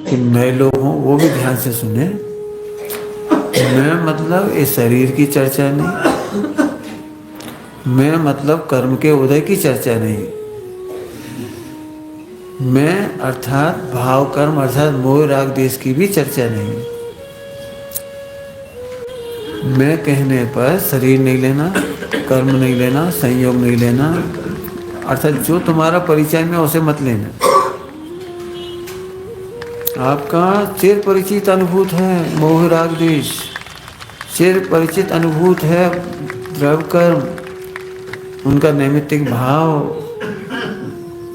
कि नए लोग हों वो भी ध्यान से सुने। मैं मतलब इस शरीर की चर्चा नहीं, मैं मतलब कर्म के उदय की चर्चा नहीं, मैं अर्थात भाव कर्म अर्थात मोह राग देश की भी चर्चा नहीं। मैं कहने पर शरीर नहीं लेना, कर्म नहीं लेना, संयोग नहीं लेना, अर्थात जो तुम्हारा परिचय में उसे मत लेना। आपका चिर परिचित अनुभूत है मोह राग देश, चिर परिचित अनुभूत है द्रव्य कर्म, उनका नैमित्तिक भाव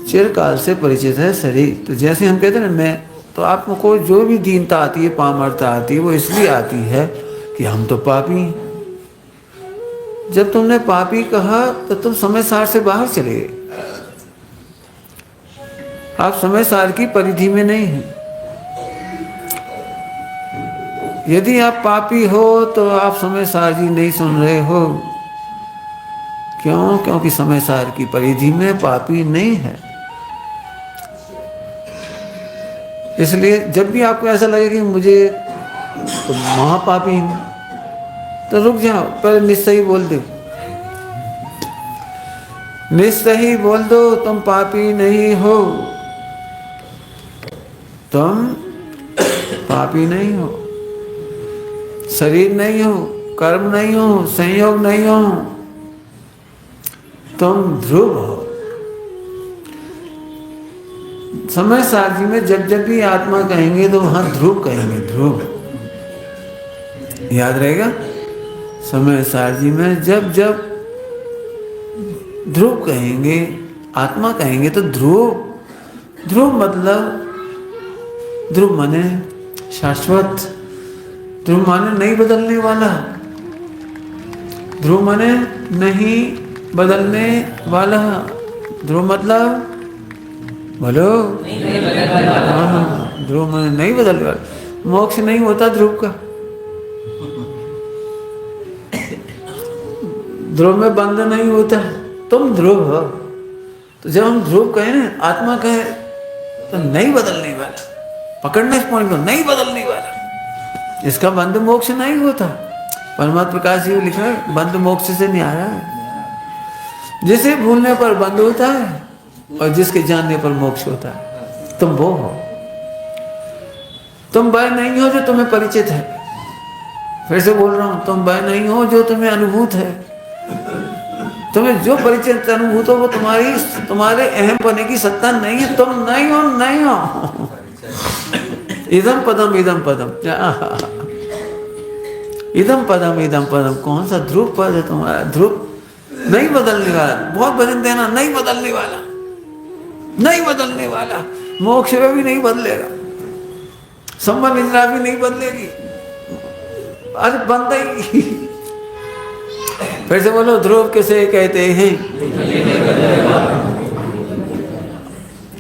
चिरकाल से परिचित है शरीर। तो जैसे हम कहते हैं ना मैं, तो आपको जो भी दीनता आती है, पामरता आती है, वो इसलिए आती है कि हम तो पापी हैं। जब तुमने पापी कहा तो तुम समय सार से बाहर चले गए। आप समय सार की परिधि में नहीं हैं। यदि आप पापी हो तो आप समय सार जी नहीं सुन रहे हो। क्यों? क्योंकि समय सार की परिधि में पापी नहीं है। इसलिए जब भी आपको ऐसा लगे कि मुझे तो महापापी हूं, तो रुक जाओ, पहले निश्चय बोल दो, निश्चय बोल दो तुम पापी नहीं हो, तुम पापी नहीं हो, शरीर नहीं हो, कर्म नहीं हो, संयोग नहीं हो, तुम ध्रुव हो। समय सारथी में जब जब भी आत्मा कहेंगे तो वहां ध्रुव कहेंगे, ध्रुव याद रहेगा। समय सारथी में जब जब ध्रुव कहेंगे, आत्मा कहेंगे तो ध्रुव, ध्रुव मतलब ध्रुव माने शाश्वत, ध्रुव माने नहीं बदलने वाला, ध्रुव माने नहीं बदलने वाला, ध्रुव मतलब बोलो, हाँ, ध्रुव माने नहीं बदलने वाला। मोक्ष नहीं होता ध्रुव का, ध्रुव में बंध नहीं होता, तुम ध्रुव हो। तो जब हम ध्रुव कहें ना, आत्मा कहे तो नहीं बदलने वाला, पकड़ने से पॉइंट को नहीं बदलने वाला, इसका बंध मोक्ष नहीं होता। परमात्मा प्रकाश जी लिखा है बंध मोक्ष से नहीं आ रहा है। जिसे भूलने पर बंध होता है और जिसके जानने पर मोक्ष होता है। तुम वो हो, तुम वह नहीं हो जो तुम्हें परिचित है। फिर से बोल रहा हूं, तुम वह नहीं हो जो तुम्हें अनुभूत है। तुम्हें जो परिचित अनुभूत हो वो तुम्हारे अहम पने की सत्ता नहीं है। तुम नहीं हो, नहीं हो। इदम पदम इदम पदम, इदम पदम इदम पदम, कौन सा ध्रुव पद है तुम्हारा? ध्रुव नहीं बदलने वाला, बहुत वजन देना, नहीं बदलने वाला, नहीं बदलने वाला, मोक्ष में भी नहीं बदलेगा, संबंध इंद्रा भी नहीं बदलेगी। अरे बंद ही। फिर से बोलो, ध्रुव किसे कहते हैं?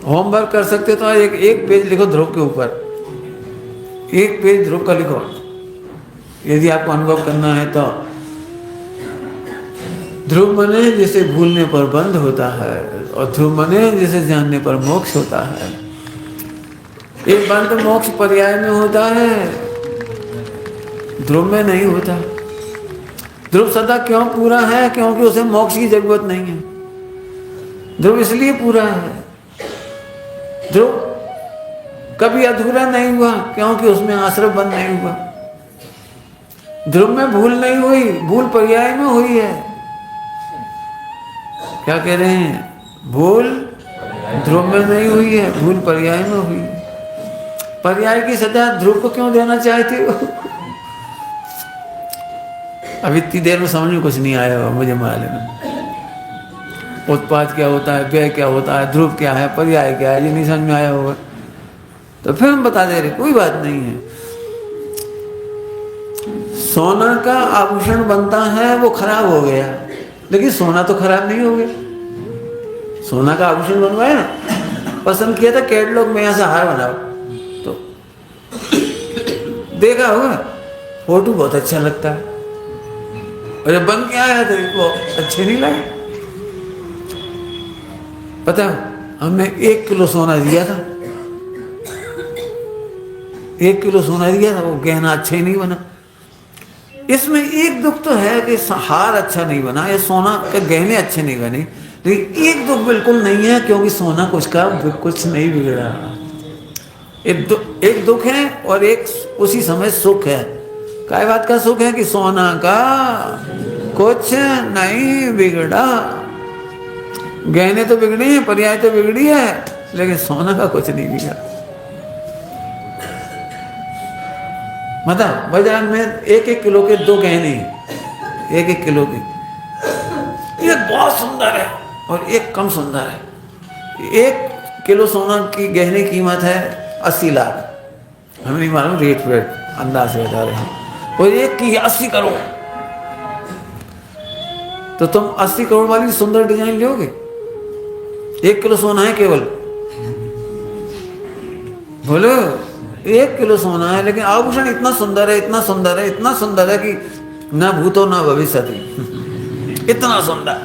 होमवर्क कर सकते तो एक पेज लिखो ध्रुव के ऊपर, एक पेज ध्रुव का लिखो, यदि आपको अनुभव करना है तो। ध्रुव मने जिसे भूलने पर बंध होता है और ध्रुव मने जिसे जानने पर मोक्ष होता है। एक बंध मोक्ष पर्याय में होता है, ध्रुव में नहीं होता। ध्रुव सदा क्यों पूरा है? क्योंकि उसे मोक्ष की जरूरत नहीं है। ध्रुव इसलिए पूरा है, ध्रुव कभी अधूरा नहीं हुआ क्योंकि उसमें आश्रय बंद नहीं हुआ। ध्रुव में भूल नहीं हुई, भूल पर्याय में हुई है। क्या कह रहे हैं? भूल ध्रुव में नहीं हुई है, भूल पर्याय में हुई है। पर्याय की सजा ध्रुव को क्यों देना चाहते हो? अब इतनी देर में समझ में कुछ नहीं आया होगा, मुझे मालूम है। उत्पाद क्या होता है, व्यय क्या होता है, ध्रुव क्या है, पर्याय क्या है, ये नहीं समझ में आया होगा तो फिर हम बता दे रहे, कोई बात नहीं है। सोना का आभूषण बनता है, वो खराब हो गया, लेकिन सोना तो खराब नहीं हो गया। सोना का आभूषण बनवाया ना, पसंद किया था कैटलॉग में ऐसा हार बनाओ, तो देखा होगा फोटो बहुत अच्छा लगता है, और जब बन के आया तो वो अच्छे नहीं लगे। पता हमने 1 किलो सोना दिया था, 1 किलो सोना दिया था, वो गहना अच्छा ही नहीं बना। इसमें एक दुख तो है कि हार अच्छा नहीं बना या सोना के गहने अच्छे नहीं बने, लेकिन एक दुख बिल्कुल नहीं है क्योंकि सोना कुछ नहीं बिगड़ा। एक दुख है और एक उसी समय सुख है। काय बात का सुख है कि सोना का कुछ नहीं बिगड़ा। गहने तो बिगड़े हैं, पर्याय तो बिगड़ी है, लेकिन सोना का कुछ नहीं बिगड़ा। मतलब बाजार में 1-1 किलो के 2 गहने, 1-1 किलो के, एक बहुत सुंदर है और एक कम सुंदर है। 1 किलो सोना की गहने की कीमत है 80 लाख, हमें नहीं मालूम रेट वेट, अंदाज से बता रहे हैं, और एक की 80 करोड़। तो तुम 80 करोड़ वाली सुंदर डिजाइन लोगे? 1 किलो सोना है केवल, बोलो 1 किलो सोना है, लेकिन आभूषण इतना सुंदर है, इतना सुंदर है, इतना सुंदर है कि ना भूतो ना भविष्यति, इतना सुंदर।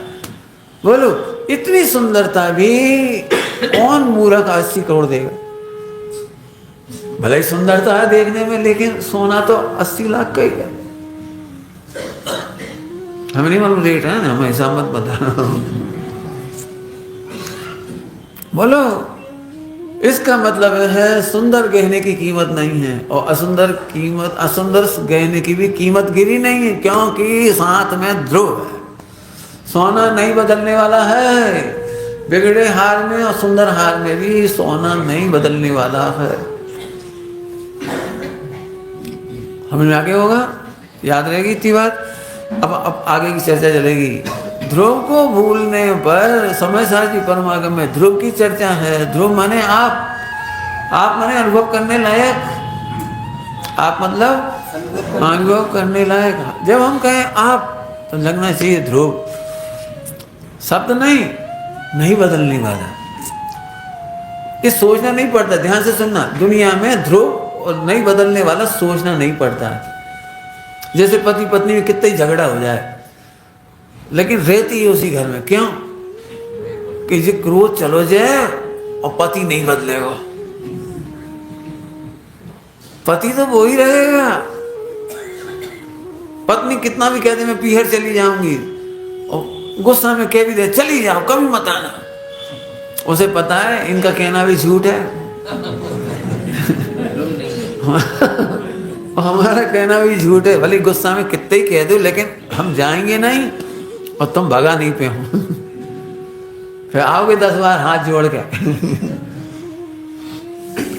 बोलो इतनी सुंदरता भी कौन मूर्ख 80 करोड़ देगा? भले ही सुंदरता है देखने में, लेकिन सोना तो 80 लाख का ही है। हमें नहीं मालूम रेट है ना, हमें ऐसा मत बता। बोलो इसका मतलब है सुंदर गहने की कीमत नहीं है, और असुंदर गहने की भी कीमत गिरी नहीं है, क्योंकि साथ में ध्रुव है। सोना नहीं बदलने वाला है, बिगड़े हार में और सुंदर हार में भी सोना नहीं बदलने वाला है। हमें आगे होगा, याद रहेगी इतनी बात। अब आगे की चर्चा चलेगी। ध्रुव को भूलने पर समय सारथी परमागम में ध्रुव की चर्चा है। ध्रुव माने आप माने अनुभव करने लायक, आप मतलब अनुभव करने लायक। जब हम कहें आप तो लगना चाहिए ध्रुव शब्द नहीं बदलने वाला। ये सोचना नहीं पड़ता, ध्यान से सुनना। दुनिया में ध्रुव और नहीं बदलने वाला सोचना नहीं पड़ता। जैसे पति पत्नी में कितना ही झगड़ा हो जाए, लेकिन रहती है उसी घर में। क्यों? कि ये क्रोध चलो जाए और पति नहीं बदलेगा, पति तो वो ही रहेगा। पत्नी कितना भी कहते मैं पीहर चली जाऊंगी, और गुस्सा में कह भी दे चली जाओ कभी मत आना, उसे पता है इनका कहना भी झूठ है। हमारा कहना भी झूठ है, भले गुस्सा में कितने ही कह दो, लेकिन हम जाएंगे नहीं और तुम भगा नहीं पे हो। फिर आओगे 10 बार हाथ जोड़ के।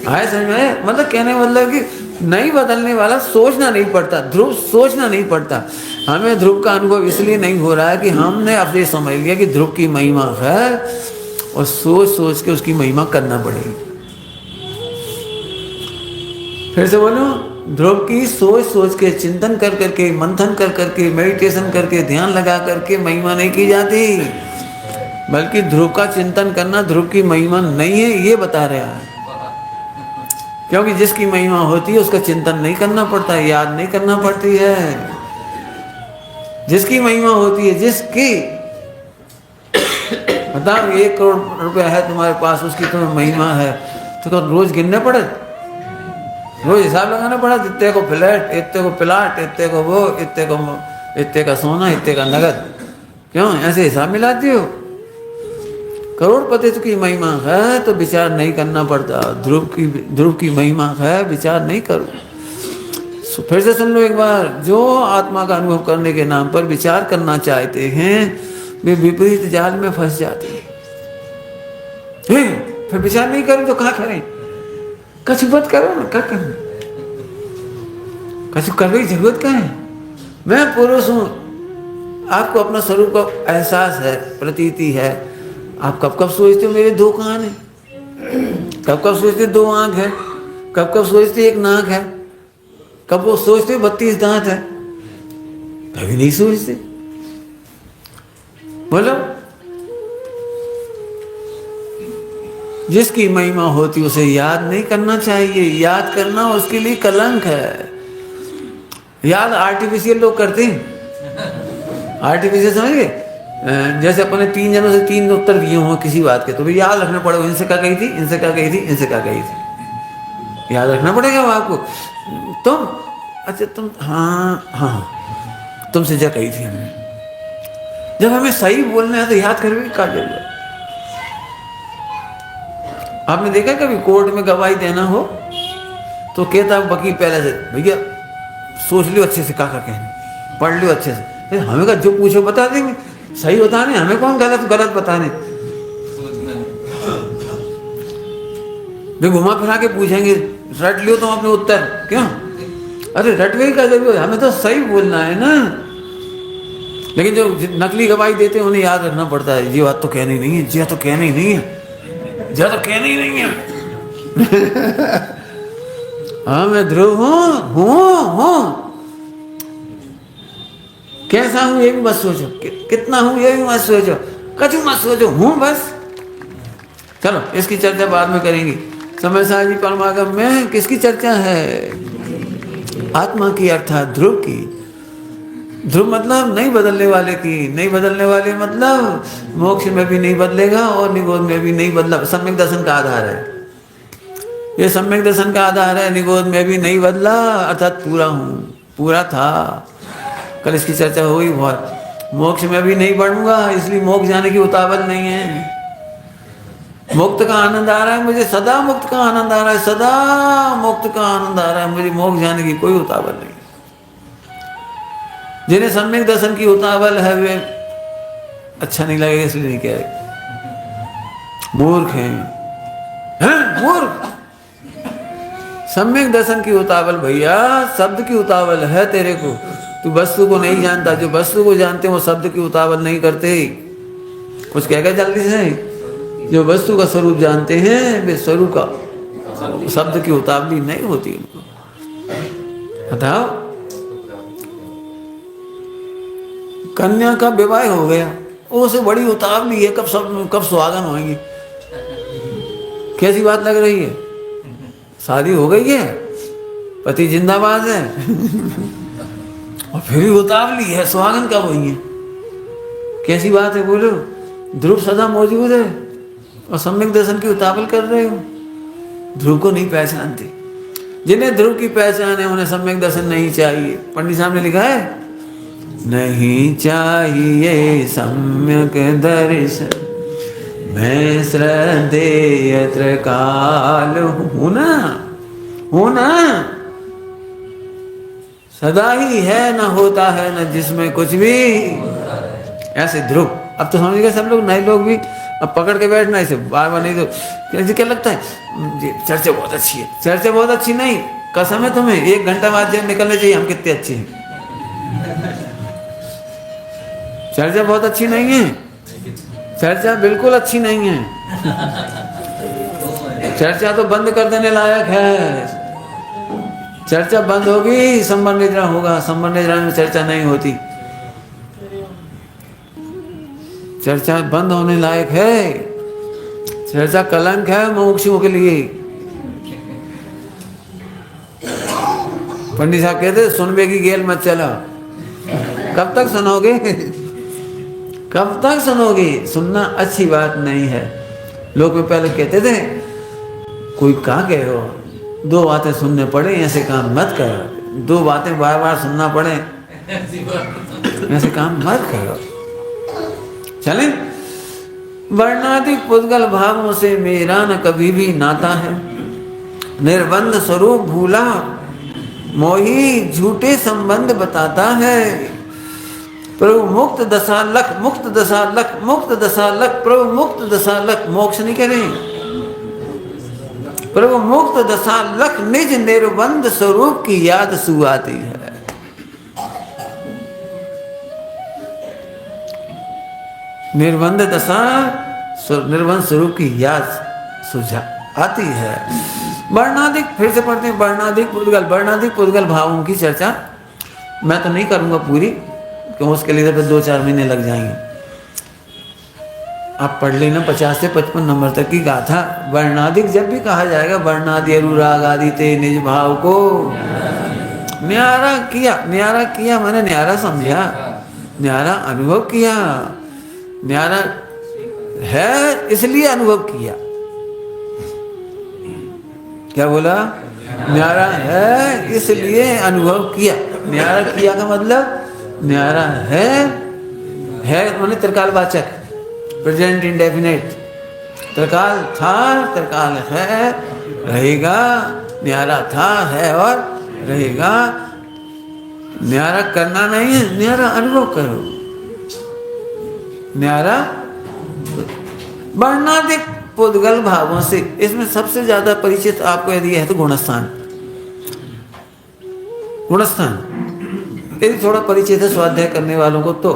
आए समझ में? मतलब कहने मतलब कि नहीं बदलने वाला सोचना नहीं पड़ता, ध्रुव सोचना नहीं पड़ता। हमें ध्रुव का अनुभव इसलिए नहीं हो रहा है कि हमने अपने समझ लिया कि ध्रुव की महिमा है और सोच सोच के उसकी महिमा करना पड़ेगी। फिर से बोलो, ध्रुव की सोच सोच के, चिंतन कर करके, मंथन कर करके, मेडिटेशन करके, ध्यान लगा करके महिमा नहीं की जाती, बल्कि ध्रुव का चिंतन करना ध्रुव की महिमा नहीं है, ये बता रहा है। क्योंकि जिसकी महिमा होती है उसका चिंतन नहीं करना पड़ता, याद नहीं करना पड़ती है। जिसकी महिमा होती है, जिसकी बताओ 1 करोड़ रुपया है तुम्हारे पास, उसकी तुम्हें महिमा है, तो रोज गिनने पड़े, रोज हिसाब लगाना पड़ा, इतने को फ्लैट, इतने को प्लाट, इतने को वो, इतने का सोना, इतने का नगद। क्यों ऐसे हिसाब मिलाती हो? करोड़पति की महिमा है तो विचार नहीं करना पड़ता। ध्रुव की महिमा है, विचार नहीं करो। फिर से सुन लो एक बार, जो आत्मा का अनुभव करने के नाम पर विचार करना चाहते हैं वे विपरीत जाल में फंस जाते हैं। फिर विचार नहीं करें तो क्या करें? कछु मत करो ना, क्या करना? कछु करने की जरूरत क्या है? मैं पुरुष हूं, आपको अपना स्वरूप का एहसास है, प्रतीति है। आप कब कब सोचते हो मेरे 2 कान है, कब कब सोचते 2 आंख है, कब कब सोचते 1 नाक है, कब वो सोचते 32 दांत है? कभी नहीं सोचते। बोलो, जिसकी महिमा होती उसे याद नहीं करना चाहिए। याद करना उसके लिए कलंक है। याद आर्टिफिशियल लोग करते हैं, आर्टिफिशियल समझ गए? जैसे अपने 3 जनों से 3 उत्तर दिए हों किसी बात के, तो भी याद रखना पड़ेगा, इनसे क्या कही थी, इनसे क्या कही थी, इनसे क्या कही थी। याद रखना पड़ेगा वो आपको। तुम, अच्छा तुम, हाँ हाँ, तुमसे जा कही थी हमने, जब हमें सही बोलना है तो याद करने की क्या जरूरत। आपने देखा कभी कोर्ट में गवाही देना हो तो कहता वकील पहले से, भैया सोच लियो अच्छे से, क्या कहने, पढ़ लियो अच्छे से। हमें का जो पूछो बता देंगे, सही बताने, हमें कौन गलत बताने। वे घुमा फिरा के पूछेंगे, रट लियो तुम अपने उत्तर, क्यों? अरे रटवे का जरूरत, हमें तो सही बोलना है ना। लेकिन जो नकली गवाही देते हैं उन्हें याद रखना पड़ता है, ये बात तो कहनी नहीं है, जी तो कहनी नहीं है, जी तो कहनी नहीं है। हाँ मैं ध्रुव हूँ, कैसा हूं ये भी मत सोचो, कितना हूं ये भी मत सोचो, कछु मत सोचो, हूं बस। चलो इसकी चर्चा बाद में करेंगे। समय साजी परमागम में किसकी चर्चा है? आत्मा की, अर्थात ध्रुव की। ध्रुव मतलब नहीं बदलने वाले की। नहीं बदलने वाले मतलब मोक्ष में भी नहीं बदलेगा और निगोध में भी नहीं बदला। सम्यक दर्शन का आधार है ये, सम्यक दर्शन का आधार है। निगोध में भी नहीं बदला, अर्थात पूरा हूं, पूरा था। कल इसकी चर्चा हुई बहुत। मोक्ष में भी नहीं बढ़ूंगा, इसलिए मोक्ष जाने की उतावल नहीं है। मुक्त का आनंद आ रहा है मुझे, सदा मुक्त का आनंद आ रहा है, सदा मुक्त का आनंद आ रहा है मुझे, मोक्ष जाने की कोई उतावल नहीं। जिन्हें सम्यक दर्शन की उतावल है वे अच्छा नहीं लगेगा इसलिए नहीं कह रहे, मूर्ख हैं, मूर्ख। सम्यक दर्शन की उतावल भैया, शब्द की उतावल है तेरे को। तू वस्तु को नहीं जानता, जो वस्तु को जानते हैं वो शब्द की उतावल नहीं करते। कुछ कहेगा जल्दी से। जो वस्तु का स्वरूप जानते हैं वे स्वरूप का, शब्द की उतावली नहीं होती उनको। बताओ, कन्या का विवाह हो गया, उससे बड़ी उतावली है कब सुहागन होंगी। कैसी बात लग रही है? शादी हो गई है, पति जिंदाबाद है, और फिर भी उतावली है सुहागन कब होंगे। कैसी बात है बोलो? ध्रुव सदा मौजूद है और सम्यक दर्शन की उतावल कर रहे हो। ध्रुव को नहीं पहचानते। जिन्हें ध्रुव की पहचान है उन्हें सम्यक दर्शन नहीं चाहिए। पंडित साहब ने लिखा है, नहीं चाहिए सम्यक दर्शन, मैं श्रद्धेयत्र काल हूं ना, सदा ही है, न होता है न जिसमें कुछ भी। ऐसे ध्रुव। अब तो समझ गए सब लोग, नए लोग भी। अब पकड़ के बैठना इसे बार बार, नहीं तो क्या लगता है जी चर्चा बहुत अच्छी है। चर्चा बहुत अच्छी नहीं, कसम है तुम्हें, 1 घंटा बाद जब निकलने चाहिए हम कितने अच्छे हैं। चर्चा बहुत अच्छी नहीं है, चर्चा बिल्कुल अच्छी नहीं है। चर्चा तो बंद कर देने लायक है। चर्चा बंद होगी, संबर निद्रा होगा। संबर निद्रा में चर्चा नहीं होती। चर्चा बंद होने लायक है। चर्चा कलंक है मुमुक्षुओं के लिए। पंडित साहब कहते सुनबे की गेल मत चला। कब तक सुनोगे? कब तक सुनोगे? सुनना अच्छी बात नहीं है। लोग में पहले कहते थे, कोई कहा कह रहे हो, 2 बातें सुनने पड़े, ऐसे काम मत करो। 2 बातें बार बार सुनना पड़े, ऐसे काम मत करो। चले, वर्णाधिक पुद्गल भावों से मेरा न कभी भी नाता है। निर्बंध स्वरूप भूला मोही झूठे संबंध बताता है। प्रभु मुक्त दशा लख, मुक्त दशा लख, मुक्त दशा लख, प्रभु मुक्त दशा लख। मोक्ष नहीं करें, प्रभु मुक्त दशा लख, निज निर्बंध स्वरूप की याद सुआती है। निर्बंध दशा, निर्बंध स्वरूप की याद सुझा आती है। वर्णाधिक, फिर से पढ़ते हैं, वर्णाधिक पुद्गल। वर्णाधिक पुद्गल भावों की चर्चा मैं तो नहीं करूंगा पूरी, क्यों उसके लिए तो 2-4 महीने लग जाएंगे। आप पढ़ लेना 50 से 55 नंबर तक की गाथा। वर्णाधिक जब भी कहा जाएगा, वर्णादि अनुराग आदि ते निज भाव को न्यारा किया। न्यारा किया मैंने न्यारा समझा, न्यारा अनुभव किया। न्यारा है इसलिए अनुभव किया। क्या बोला? न्यारा है इसलिए अनुभव किया। न्यारा किया का मतलब न्यारा है माने त्रिकालवाचक, प्रेजेंट इंडेफिनिट। त्रिकाल था, त्रिकाल है, रहेगा। न्यारा था, है और रहेगा। न्यारा करना नहीं है, न्यारा अनुभव करो। न्यारा वर्णाधिक पुद्गल भावों से। इसमें सबसे ज्यादा परिचित आपको यदि है तो गुणस्थान। गुणस्थान यदि थोड़ा परिचित है स्वाध्याय करने वालों को तो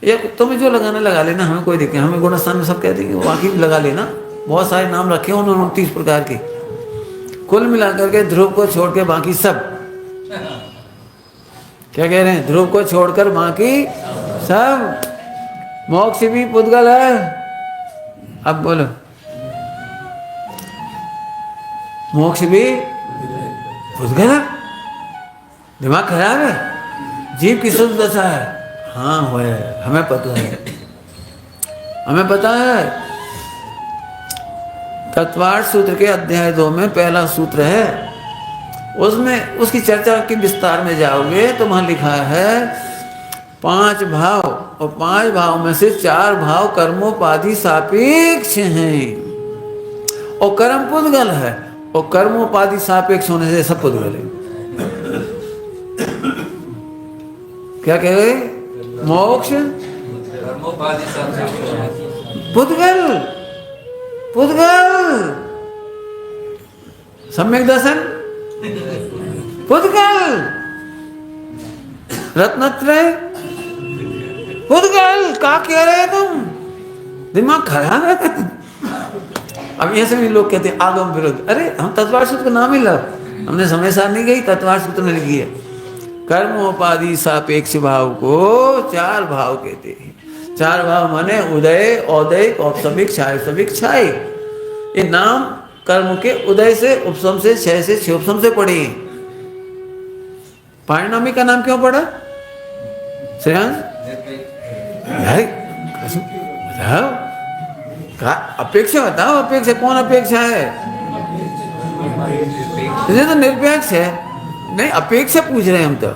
या तुम्हें जो लगाना लगा लेना, हमें कोई दिक्कत। हमें गुणस्थान में सब कहते हैं बाकी भी लगा लेना। बहुत सारे नाम रखे हैं उन्होंने 29 प्रकार के। कुल मिलाकर के ध्रुव को छोड़ के बाकी सब, क्या कह रहे हैं, ध्रुव को छोड़कर बाकी सब। मोक्ष भी पुद्गल है। अब बोलो, मोक्ष भी पुद्गल है। दिमाग खराब है, जीव की शुद्ध दशा है। हाँ है, हमें पता है, हमें पता है। तत्वार्थ सूत्र के अध्याय 2 में पहला सूत्र है, उसमें उसकी चर्चा के विस्तार में जाओगे तो वहां लिखा है 5 भाव, और 5 भाव में से 4 भाव कर्मोपाधि सापेक्ष हैं और कर्म पुद्गल है। और कर्मोपाधि सापेक्ष होने से सब पुद्गल है। क्या कह रहे, मोक्ष पुद्गल, पुद्गल। सम्यक दर्शन पुद्गल, रत्नत्रय पुद्गल। क्या कह रहे हैं तुम, दिमाग खराब है। अब ऐसे भी लोग कहते हैं आगम विरोध। अरे हम तत्वार्थ सूत्र का नाम ही लो, हमने समय सार नहीं गई, तत्वार्थ सूत्र में लिखी है। कर्मोपाधि सापेक्ष भाव को 4 भाव कहते हैं। 4 भाव माने उदय, औदय, औपसमिक, छायसमिक, छाय। ये नाम कर्म के उदय से, उपसम से, क्षय से, क्षयोपसम से पढ़े। पारिणामिक का नाम क्यों पढ़ा श्रेयांश? बताओ, अपेक्षा बताओ, अपेक्षा कौन अपेक्षा है? ये तो निरपेक्ष है। नहीं, अपेक्षा पूछ रहे हैं हम तो,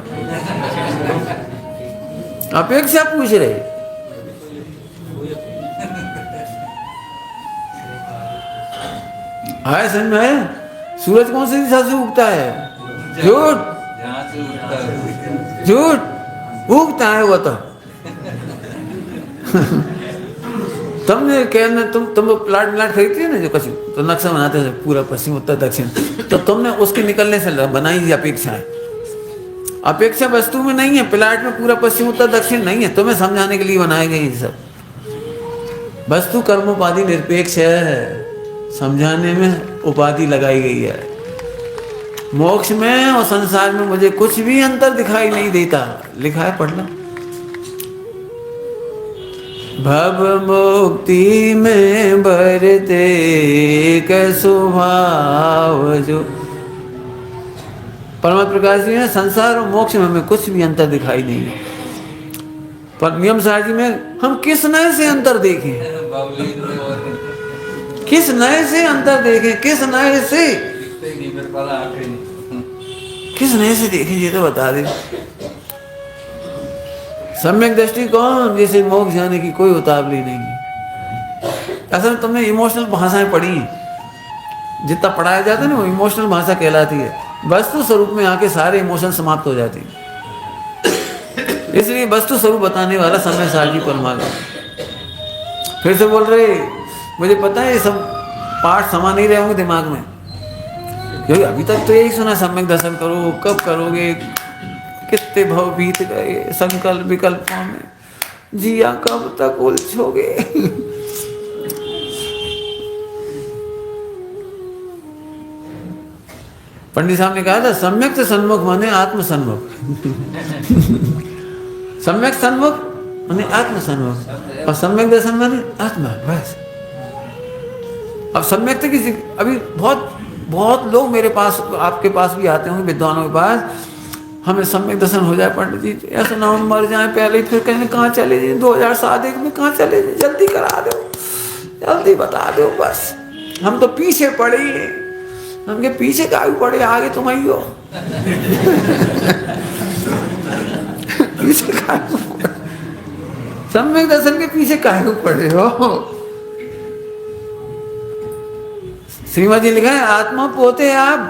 अपेक्षा पूछ रहे। आए समझ में? सूरज कौन सी दिशा से उगता है? झूठ, झूठ उगता है वो तो। तुमने कहना, तुम प्लाट मिलाट खरीदती है ना जो कभी, तो नक्शा बनाते थे पूरा पश्चिम उत्तर दक्षिण, तो तुमने उसके निकलने से बनाई थी अपेक्षाएं। अपेक्षा वस्तु में नहीं है, प्लाट में पूरा पश्चिम उत्तर दक्षिण नहीं है, तुम्हें समझाने के लिए बनाए गए ये सब। वस्तु कर्मोपाधि निरपेक्ष है, समझाने में उपाधि लगाई गई है। मोक्ष में और संसार में मुझे कुछ भी अंतर दिखाई नहीं देता। लिखा है, पढ़ना। भव मुक्ति में बरते के स्वभाव जो। परम प्रकाश जी है, संसार और मोक्ष में हमें कुछ भी अंतर दिखाई नहीं है। पर नियम साजी में हम किस नए से अंतर देखें, किस नए से अंतर देखें, किस नए से, किस नए से देखें, ये तो बता दे। सम्यक दृष्टिकोण जैसे मोक्ष जाने की कोई उतावली नहीं है। असल में तुमने इमोशनल भाषाएं पढ़ी, जितना पढ़ाया जाता है ना वो इमोशनल भाषा कहलाती है। वस्तु स्वरूप में आके सारे इमोशन समाप्त हो जाते हैं। इसलिए वस्तु स्वरूप बताने वाला समय सारजी परमात्मा। फिर से बोल रहे, मुझे पता है ये सब पाठ समा नहीं रहे होंगे दिमाग में, क्योंकि अभी तक तो यही सुना, सम्यक दर्शन करो, कब करोगे, कितने भव बीत गए संकल्प विकल्पों में, जिया कब तक उलझोगे। पंडित साहब ने कहा था सम्यक से सन्मुख माने आत्म सन्मुख। सम्यक सन्मुख माने आत्म सन्मुख, और सम्यक दर्शन माने आत्मा, बस। अब सम्यक से किसी, अभी बहुत लोग मेरे पास, आपके पास भी आते होंगे, विद्वानों के पास, हमें सम्यक दर्शन हो जाए पंडित जी, ऐसा ना हम मर जाए पहले ही, फिर कहें कहाँ चले जी, 2007 में कहाँ चले जी, जल्दी करा दो, जल्दी बता दो, बस हम तो पीछे पड़े, हम के पीछे काहे पड़े, आगे तुम आई हो। पीछे काहे पड़े, सम्यक दर्शन के पीछे काहे पड़े हो। श्रीमद जी लिखा है, आत्मा पोते आप,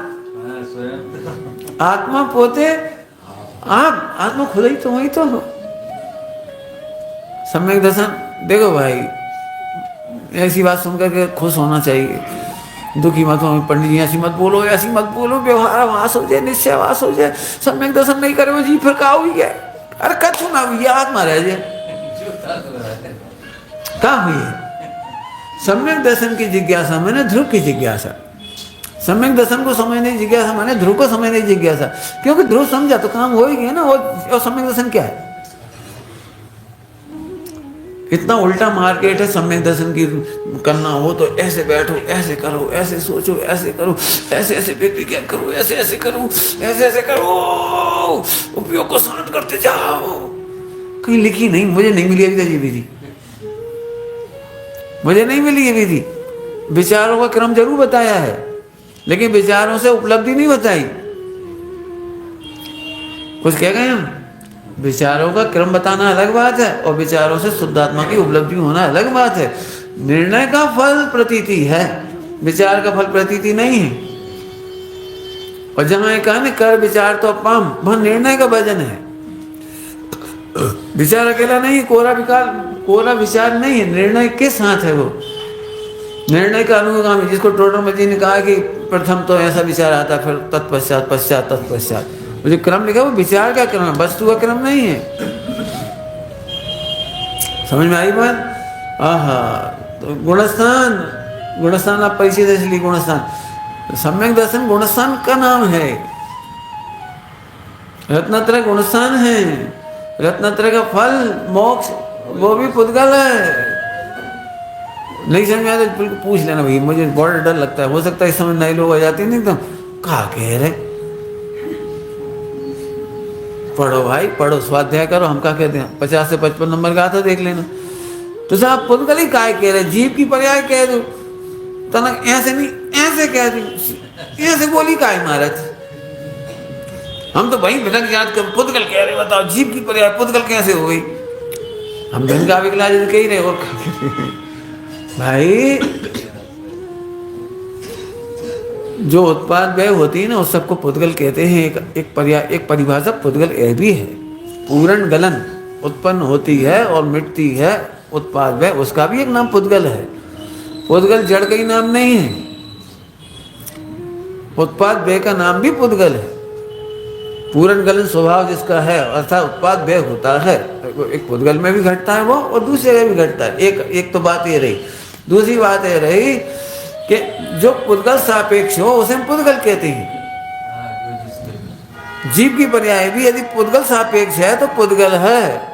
आत्मा पोते आप, आत्मा खुद ही तुम ही तो हो। सम्यक दर्शन, देखो भाई ऐसी बात सुनकर के खुश होना चाहिए, दुखी मत हो। पंडित जी ऐसी मत बोलो, ऐसी मत बोलो, व्यवहार वास हो जाए, निश्चय वास हो जाए, सम्यक दर्शन नहीं करे जी फिर का हुई है। अरे कछु ना हुई, आत्मा रह जाए, क्या हुई है। सम्यक दर्शन की जिज्ञासा मैंने ध्रुव की जिज्ञासा, सम्यक दर्शन को समझने की जिज्ञासा मैंने ध्रुव को समझने की जिज्ञासा, क्योंकि ध्रुव समझा तो काम हो ही गया ना। और सम्यक दर्शन क्या है, इतना उल्टा मार्केट है सम्यक दर्शन की करना हो तो ऐसे बैठो, ऐसे करो, ऐसे सोचो, ऐसे करो, ऐसे ऐसे व्यक्ति करो, ऐसे ऐसे करो, ऐसे ऐसे करो, उपयोग को शांत करते जाओ। कहीं लिखी नहीं, मुझे नहीं मिली अभी तक ये विधि, मुझे नहीं मिली ये विधि। विचारों का क्रम जरूर बताया है, लेकिन विचारों से उपलब्धि नहीं बताई। कुछ कह गए हम, विचारों का क्रम बताना अलग बात है और विचारों से शुद्धात्मा की उपलब्धि होना अलग बात है। निर्णय का फल प्रतीति है, विचार का फल प्रतीति नहीं है। और जहां कहा ना कर विचार तो अपाम, वह निर्णय का भजन है। विचार अकेला नहीं, कोरा विचार नहीं है, निर्णय के साथ है वो, निर्णय का अनुगामी। जिसको टोडरमल जी ने कहा कि प्रथम तो ऐसा विचार आता, फिर तत्पश्चात, पश्चात, तत्पश्चात। मुझे क्रम लिखा वो विचार का क्रम है, वस्तु का क्रम नहीं है। समझ में आई बात? आहा, तो गुणस्थान, गुणस्थान आप परिचित है इसलिए गुणस्थान। सम्यक दर्शन गुणस्थान का नाम है, रत्नत्रय गुणस्थान है। रत्नत्रय का फल मोक्ष वो भी पुद्गल है। नहीं समझ में आया तो बिल्कुल पूछ लेना भैया, मुझे बहुत डर लगता है, हो सकता है इस समय नए लोग आ जाते हैं, नहीं तो कहा कह रहे, पढ़ो भाई पढ़ो, स्वाध्याय करो। हम क्या कहते हैं 50 से 55 नंबर का आता देख लेना। तो साहब पुद्गल ही काय कह रहे, जीव की पर्याय कह दो, तनक ऐसे नहीं ऐसे कह दी, ऐसे बोली काय महाराज। हम तो भाई भटक याद कर, पुद्गल कह रहे, बताओ जीव की पर्याय पुद्गल कैसे हो गई। हम धन का विकला कह ही रहे और भाई जो उत्पाद व्यय होती है ना उस सबको पुद्गल कहते हैं। एक परिभाषा पुद्गल यह भी है, पूर्ण गलन उत्पन्न होती है और मिटती है उत्पाद व्यय, उसका भी एक नाम पुद्गल है। पुद्गल जड़ का ही नाम नहीं है, उत्पाद व्यय का नाम भी पुद्गल है। पूर्ण गलन स्वभाव जिसका है अर्थात उत्पाद व्यय होता है, एक पुद्गल में भी घटता है वो और दूसरी जगह भी घटता है। एक तो बात ये रही। दूसरी बात ये रही कि जो पुद्गल सापेक्ष हो उसे हम पुद्गल कहते हैं। जीव की पर्याय भी यदि पुद्गल सापेक्ष है तो पुद्गल है।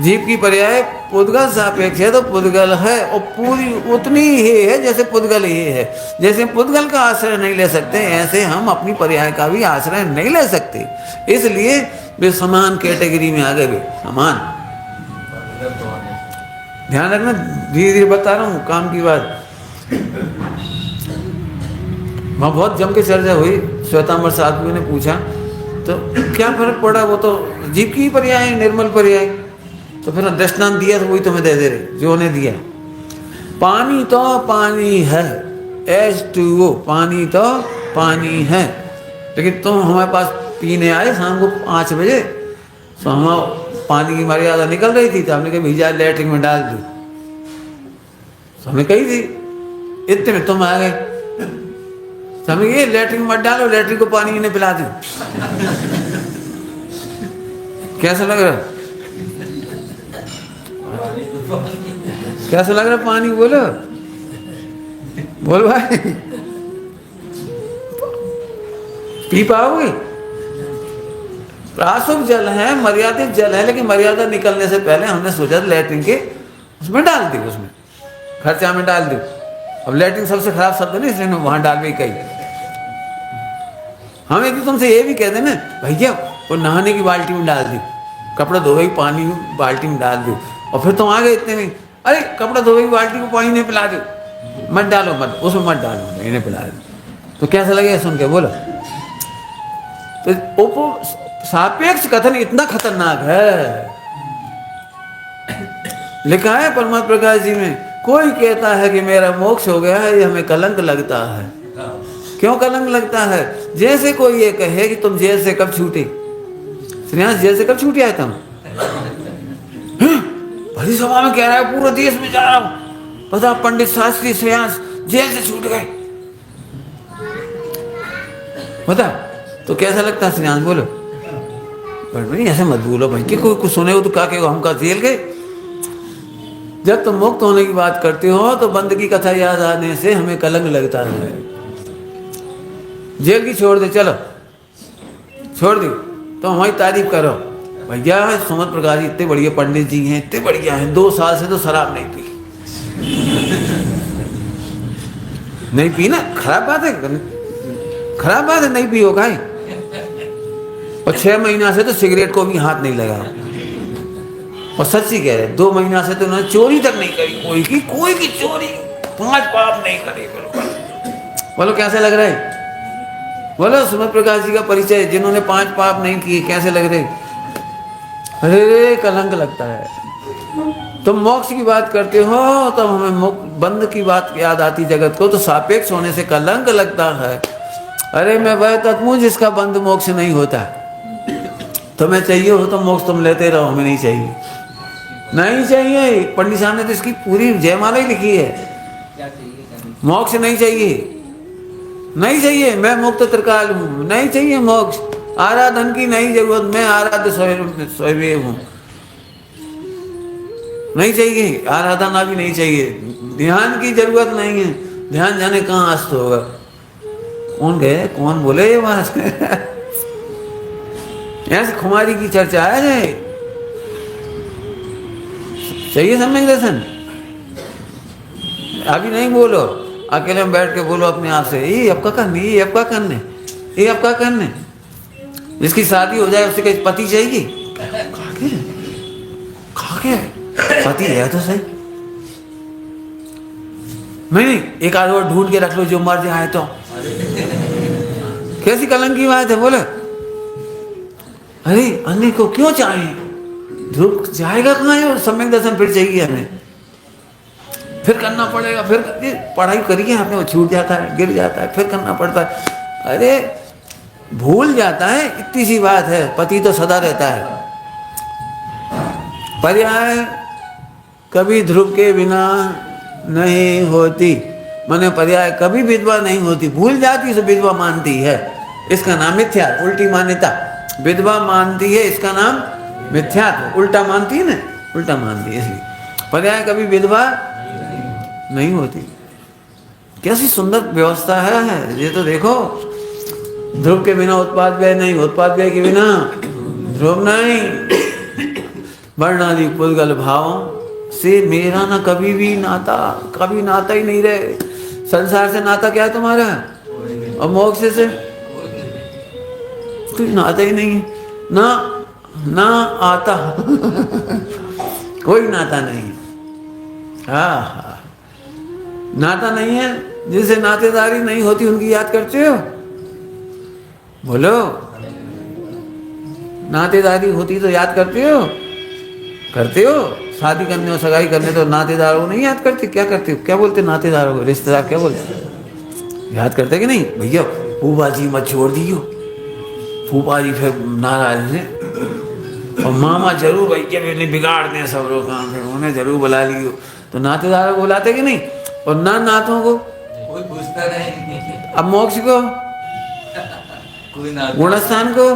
जीव की पर्याय पुद्गल सापेक्ष है तो पुद्गल है, और पूरी उतनी ही है जैसे पुद्गल ही है। जैसे पुद्गल का आश्रय नहीं ले सकते ऐसे हम अपनी पर्याय का भी आश्रय नहीं ले सकते, इसलिए वे समान कैटेगरी में आ गए। वे समान, ध्यान रखना, धीरे धीरे बता रहा हूँ काम की बात। वहाँ बहुत जम के चर्चा हुई, श्वेतांबर साधु ने पूछा तो क्या फर्क पड़ा, वो तो जीव की पर्याय है, निर्मल पर्याय। तो फिर दृष्टांत दिया तो वही तुम्हें दे दे रहे जो उन्हें दिया। पानी तो पानी है, H2O, पानी तो पानी है, लेकिन तुम हमारे पास पीने आए शाम को 5 बजे, तो हम पानी की मर्यादा निकल रही थी, तो हमने कहा भैया लैट्रिन में डाल दी, तो हमने कही थी, इतने में तुम आ गए, तो हमें ये लैट्रिन मत डालो, लैट्रिन को पानी ने पिला दी। कैसा लग रहा, कैसा लग रहा पानी, बोलो बोल भाई, पी पाओगे? प्राशुभ जल है, मर्यादित जल है, लेकिन मर्यादा निकलने से पहले हमने सोचा लैट्रिन के उसमें डाल दी, उसमें खर्चा में डाल दी। अब लैट्रिन सबसे खराब शब्द नहीं, इसलिए वहां डाल भी कही। हम एक तुमसे ये भी कहते ना भैया वो नहाने की बाल्टी में डाल दी, कपड़ा धोए की पानी बाल्टी में डाल दो, और फिर तुम आ गए इतने में, अरे कपड़ा धोए की बाल्टी को पानी नहीं पिला दो, मत डालो, मत उसमें मत डालो, इन्हें पिला दो। तो कैसा लगेगा सुन के, बोलो। तो सापेक्ष कथन इतना खतरनाक है। लिखा है परमात्मा प्रकाश जी में, कोई कहता है कि मेरा मोक्ष हो गया है, ये हमें कलंक लगता है। क्यों कलंक लगता है? जैसे कोई ये कहे कि तुम जेल से कब छूटे, सन्यास जेल से कब छूटे आए तुम? बड़ी सभा में कह रहा है पूरे देश में जा रहा हूं, पता पंडित शास्त्री सन्यास जेल से छूट गए, बता। तो कैसा लगता है सन्यास, बोलो। भाई ऐसे मत बोलो भाई, कि कोई कुछ सुने हो तो क्या कहेगा, हम का जेल गए। जब तुम मुक्त होने की बात करते हो तो बंद की कथा याद आने से हमें कलंक लगता है। जेल की छोड़ दे, चलो छोड़ दी, तो हमारी तारीफ करो। भैया सुमत प्रकाश जी इतने बढ़िया पंडित जी हैं, इतने बढ़िया हैं, 2 साल से तो शराब नहीं पी। नहीं पी ना, खराब बात है, खराब बात है, नहीं पी होगा। और 6 महीना से तो सिगरेट को भी हाथ नहीं लगा। और सच्ची कह रहे 2 महीना से तो उन्होंने चोरी तक नहीं करी, कोई की चोरी, 5 पाप नहीं करी। बोलो कैसे लग रहा है? बोलो सुमत प्रकाश जी का परिचय, जिन्होंने 5 पाप नहीं किए, कैसे लग रहे? अरे कलंक लगता है। तुम मोक्ष की बात करते हो तब हमें बंद की बात याद आती जगत को, तो सापेक्ष होने से कलंक लगता है। अरे मैं वह तत्व हूं जिसका बंद मोक्ष नहीं होता। तुम्हें चाहिए हो तो मोक्ष तुम लेते रहो, हमें नहीं चाहिए, नहीं चाहिए। पंडित साहब ने तो इसकी पूरी जयमाला ही लिखी है, मोक्ष नहीं चाहिए, नहीं चाहिए। मैं मुक्त त्रिकाल हूं, नहीं चाहिए मोक्ष। आराधन की नहीं जरूरत, मैं आराध्य स्वयं हूं, नहीं चाहिए। आराधना भी नहीं चाहिए, ध्यान की जरूरत नहीं है। ध्यान जाने कहाँ अस्त होगा। कौन गए, कौन बोले ये बात? ऐसे खुमारी की चर्चा है। चाहिए सम्यक दर्शन? अभी नहीं बोलो, अकेले में बैठ के बोलो अपने आप से, ये आपका करने, ये आपका करने, ये आपका करने। जिसकी शादी हो जाए उससे कहीं पति चाहिए? खाके पति है तो सही। नहीं, एक आध और ढूंढ के रख लो जो मर जाए तो। कैसी कलंक की बात है, बोले। अरे अन्य को क्यों चाहिए? ध्रुव जाएगा कहाँ है? और सम्यक दर्शन फिर चाहिए हमें, फिर करना पड़ेगा। फिर पढ़ाई करिए आपने, वो छूट जाता है, गिर जाता है, फिर करना पड़ता है। अरे भूल जाता है, इतनी सी बात है। पति तो सदा रहता है। पर्याय कभी ध्रुव के बिना नहीं होती, माने पर्याय कभी विधवा नहीं होती। भूल जाती तो विधवा मानती है, इसका नाम मिथ्या, उल्टी मान्यता। विधवा मानती है, इसका नाम मिथ्या, उल्टा मानती है ना, उल्टा मानती है। इसलिए पर्याय कभी विधवा नहीं होती। कैसी सुंदर व्यवस्था है ये तो देखो। ध्रुव के बिना उत्पाद व्यय नहीं, उत्पाद व्यय के बिना ध्रुव नहीं। वर्णादि पुद्गल भावों से मेरा ना कभी भी नाता, कभी नाता ही नहीं रहे। संसार से नाता क्या है तुम्हारा? और मोक्ष से कोई नाता ही नहीं है, ना आता। कोई नाता नहीं। हाँ, नाता नहीं है। जिनसे नातेदारी नहीं होती उनकी याद करते हो? बोलो, नातेदारी होती तो याद करते हो? करते हो? शादी करने और सगाई करने तो नातेदारों को नहीं याद करते? क्या करते हो? क्या बोलते नातेदारों को, रिश्तेदार क्या बोलते? याद करते कि नहीं? भैया फूफा जी मत छोड़ दियो, फूफा जी फिर नाराज हैं। और मामा जरूर भैया नहीं बिगाड़ दें सब लोग काम, फिर उन्हें जरूर बुला लियो। तो नातेदारों को बुलाते कि नहीं? और ना नातों को कोई पूछता नहीं। अब मोक्ष को, गुणस्थान को,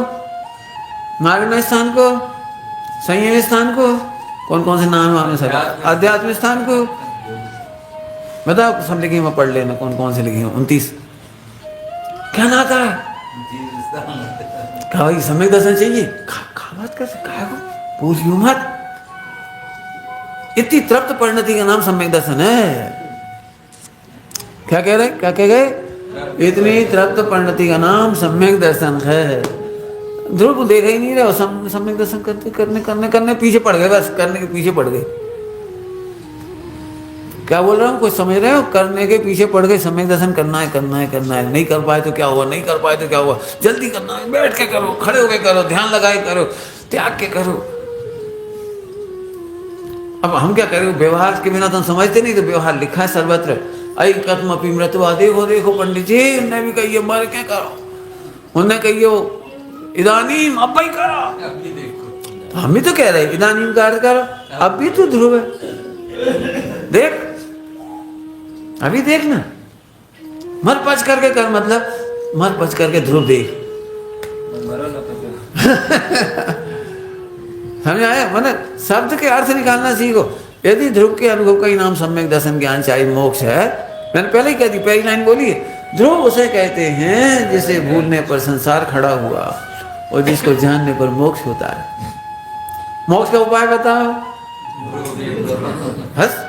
मार्ग स्थान को, संयम स्थान को, कौन कौन से नाम है सर? अध्यात्म स्थान को बताओ, सब लिखे मैं पढ़ लेना कौन कौन से लिखे हैं। 29 क्या नाता है? कहा भाई सम्यक दर्शन चाहिए, खा बात कर कहा को पूछियो मत। इतनी तृप्त परिणति का नाम सम्यक दर्शन है। क्या कह रहे, क्या कह गए? इतनी तृप्त परिणति का नाम सम्यक दर्शन है। ध्रुव को देखा ही नहीं रहे, सम्यक दर्शन करते करने करने करने पीछे पड़ गए, बस करने के पीछे पड़ गए। क्या बोल रहा हूँ, कुछ समझ रहे हो? करने के पीछे पड़ गए, सम्यक दर्शन करना है करना है करना है, नहीं कर पाए तो क्या हुआ, नहीं कर पाए तो क्या हुआ, जल्दी करना है, बैठ के करो, खड़े होके करो, ध्यान लगाए करो, त्याग के करो। अब हम क्या करें, व्यवहार के बिना तो हम समझते नहीं, तो व्यवहार लिखा है सर्वत्र, आई कत्म अपी मृतवा, देखो देखो पंडित जी उन्हें भी कहिए मर के करो, उन्हें कहियो इदानीम अब भाई करो, अभी देखो हम भी तो कह रहे हैं इदानीम का अर्थ करो, अब भी तो ध्रुव है, देख अभी देख ना, मर पच करके कर, मतलब मर पच करके ध्रुव देख। मरो ना तो फिर समझ आया? मतलब शब्द के अर्थ निकालना सीखो। यदि ध्रुव के अनुभव का ही नाम सम्यक दर्शन ज्ञान चाहे मोक्ष है, मैंने पहले ही कह दी, पहली लाइन बोली है, ध्रुव उसे कहते हैं जिसे भूलने पर संसार खड़ा हुआ और जिसको जानने पर मोक्ष होता है। मोक्ष का उपाय बताओ। हस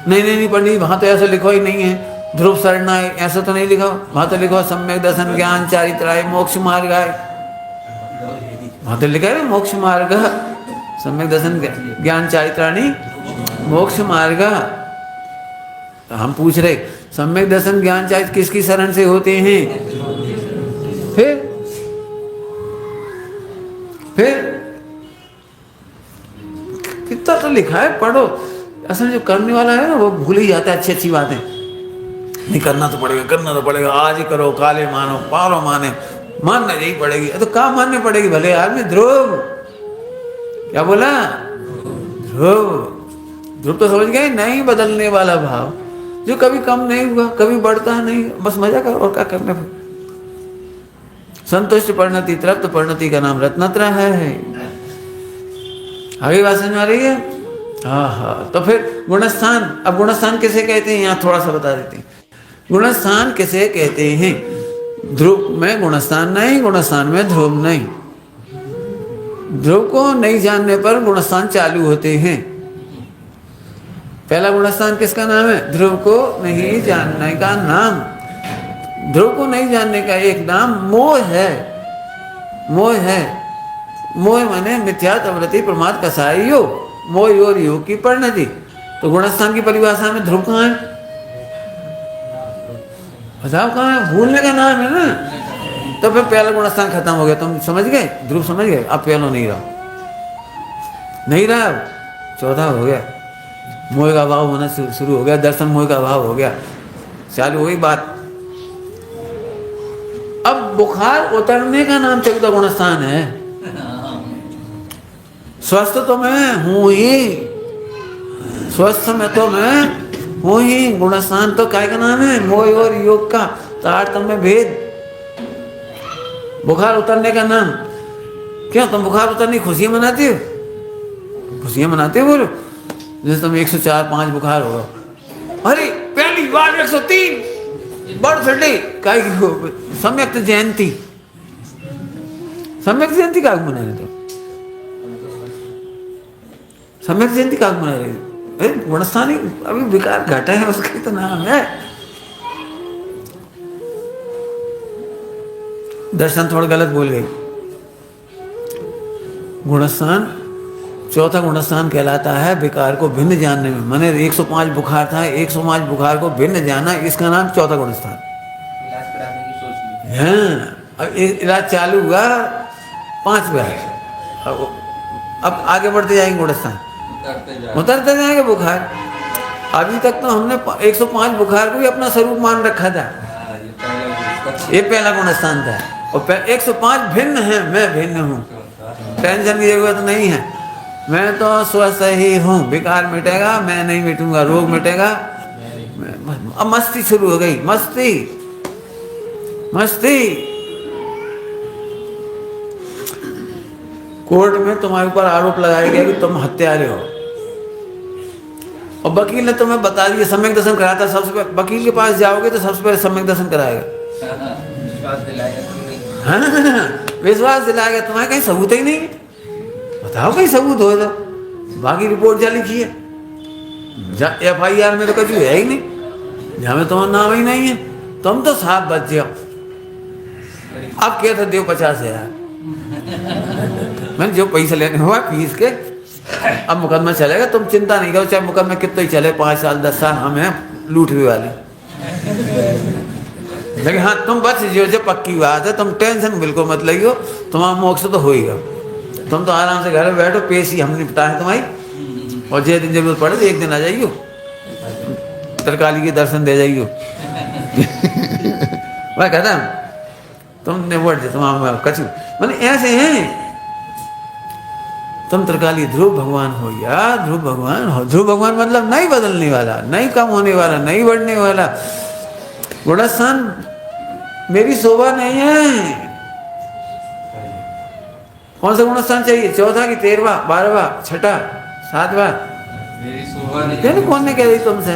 नहीं नहीं नहीं पंडित, वहां तो ऐसा लिखा ही नहीं है, ध्रुव शरणाय ऐसा तो नहीं लिखा, वहां तो लिखा सम्यक दर्शन ज्ञान चारित्राय मोक्ष मार्ग है, वहां तो लिखा है मोक्ष मार्ग, सम्यक दर्शन ज्ञान चारित्राणि मोक्ष मार्ग। तो हम पूछ रहे सम्यक दर्शन ज्ञान चारित्र किसकी शरण से होते हैं? फिर कितना तो लिखा है, पढ़ो। असल जो करने वाला है ना वो भूल ही जाता है अच्छी अच्छी बातें, नहीं करना तो पड़ेगा, करना तो पड़ेगा, आज ही करो, काले मानो पारो माने, मानना यही पड़ेगी, तो काम मानने पड़ेगी भले आदमी। ध्रुव क्या बोला? ध्रुव, ध्रुव तो समझ गए, नहीं बदलने वाला भाव, जो कभी कम नहीं हुआ, कभी बढ़ता नहीं, बस मजा कर, और क्या करने। संतुष्ट परिणति, तृप्त परिणति का नाम रत्नत्र है। आगे बात समझ आ रही है? हाँ हाँ। तो फिर गुणस्थान, अब गुणस्थान किसे कहते हैं यहाँ थोड़ा सा बता देते हैं। गुणस्थान किसे कहते हैं? ध्रुव में गुणस्थान नहीं, गुणस्थान में ध्रुव नहीं। ध्रुव को नहीं जानने पर गुणस्थान चालू होते हैं। पहला गुणस्थान किसका नाम है? ध्रुव को नहीं जानने का नाम। ध्रुव को नहीं जानने का एक नाम मोह है। मोह है, मोह माने मिथ्यात्वृत्ति प्रमाद कसाई योग, मोह और योग की परिणति। तो गुणस्थान की परिभाषा में ध्रुव कहाँ है? बताओ कहाँ है? भूलने का नाम है ना। तो फिर पहला गुणस्थान खत्म हो गया, तुम समझ गए? ध्रुव समझ गए? अब पहला नहीं रहा, नहीं रहा, अब चौथा हो गया, मोह का भाव होना शुरू हो गया, दर्शन मोह का भाव हो गया, चालू हो गई बात। अब बुखार उतरने का नाम चौथा गुणस्थान है। स्वस्थ तो मैं हूं ही, स्वस्थ में तो मैं हूं ही। गुणस्थान तो काय का नाम है? मोह और योग का तारतम्य भेद। बुखार उतरने का नाम क्यों? तुम बुखार उतरने की खुशियां मनाते हो? खुशियां मनाते हो? बोलो जैसे तुम 104 5 बुखार होगा, अरे पहली बार 103 बर्थडे काय की सम्यक जयंती, सम्यक जयंती का मना रहे? तो सम्यक जयंती का मना रहे? अरे गुणस्थानी अभी विकार घटा है, उसका तो नाम है। दर्शन थोड़ा गलत बोल गई। गुणस्थान चौथा गुणस्थान कहलाता है विकार को भिन्न जानने में। मैंने 105 बुखार था, 105 बुखार को भिन्न जाना, इसका नाम चौथा गुणस्थान। इलाज कराने की सोच ली। हाँ, अब इलाज चालू हुआ 5 बार, अब आगे बढ़ते जाएंगे गुणस्थान, उतरते जाएंगे बुखार। अभी तक तो हमने 105 बुखार को भी अपना स्वरूप मान रखा था, ये पहला गुणस्थान था। और 105 भिन्न है, मैं भिन्न हूँ, टेंशन की जरूरत नहीं है, मैं तो स्वस्थ ही हूँ, विकार मिटेगा, मैं नहीं मिटूंगा, रोग मिटेगा। अब मस्ती शुरू हो गई, मस्ती मस्ती। कोर्ट में तुम्हारे ऊपर आरोप लगाया गया कि तुम हत्यारे हो, और वकील ने तुम्हें बता दिया सम्यक दर्शन कराता। सबसे पहले वकील के पास जाओगे तो सबसे पहले सम्यक दर्शन कराएगा, विश्वास दिलाएगा तुमने। हाँ, विश्वास दिलाएगा। तुम्हारे कहीं सबूत ही नहीं, बताओ कहीं सबूत हो तो। बाकी रिपोर्ट जा लिखी है, FIR में तो कुछ है ही नहीं, जहाँ में तुम्हारा नाम ही नहीं है, तुम तो साफ बच जाओ। अब क्या था, दो 50,000 मैंने जो पैसे लेने हुआ फीस के अब मुकदमा चलेगा, तुम चिंता नहीं करो, चाहे मुकदमा कितना ही चले, 5 साल 10 साल, हम हैं लूटने वाले। लेकिन हाँ तुम बच जो पक्की बात है, तुम टेंशन बिल्कुल मत लियो, तुम्हारा मोक्ष तो होएगा। तुम तो आराम से घर में बैठो, पेशी हम निपटा है तुम्हारी, और जिस दिन जरूरत पड़े तो एक दिन आ जाइयो, तरकाली के दर्शन दे जाइयो। मैं कहता तुमने वर्ड तुम कछु मैंने ऐसे हैं। तुम त्रिकाली ध्रुव भगवान हो या ध्रुव भगवान हो। ध्रुव भगवान मतलब नहीं बदलने वाला, नहीं कम होने वाला, नहीं बढ़ने वाला। गुणस्थान मेरी शोभा नहीं है। कौन सा गुणस्थान चाहिए, चौथा कि 13वां, 12वां, 6वां, 7वां? मेरी शोभा नहीं। क्या कौन ने कह दी तुमसे,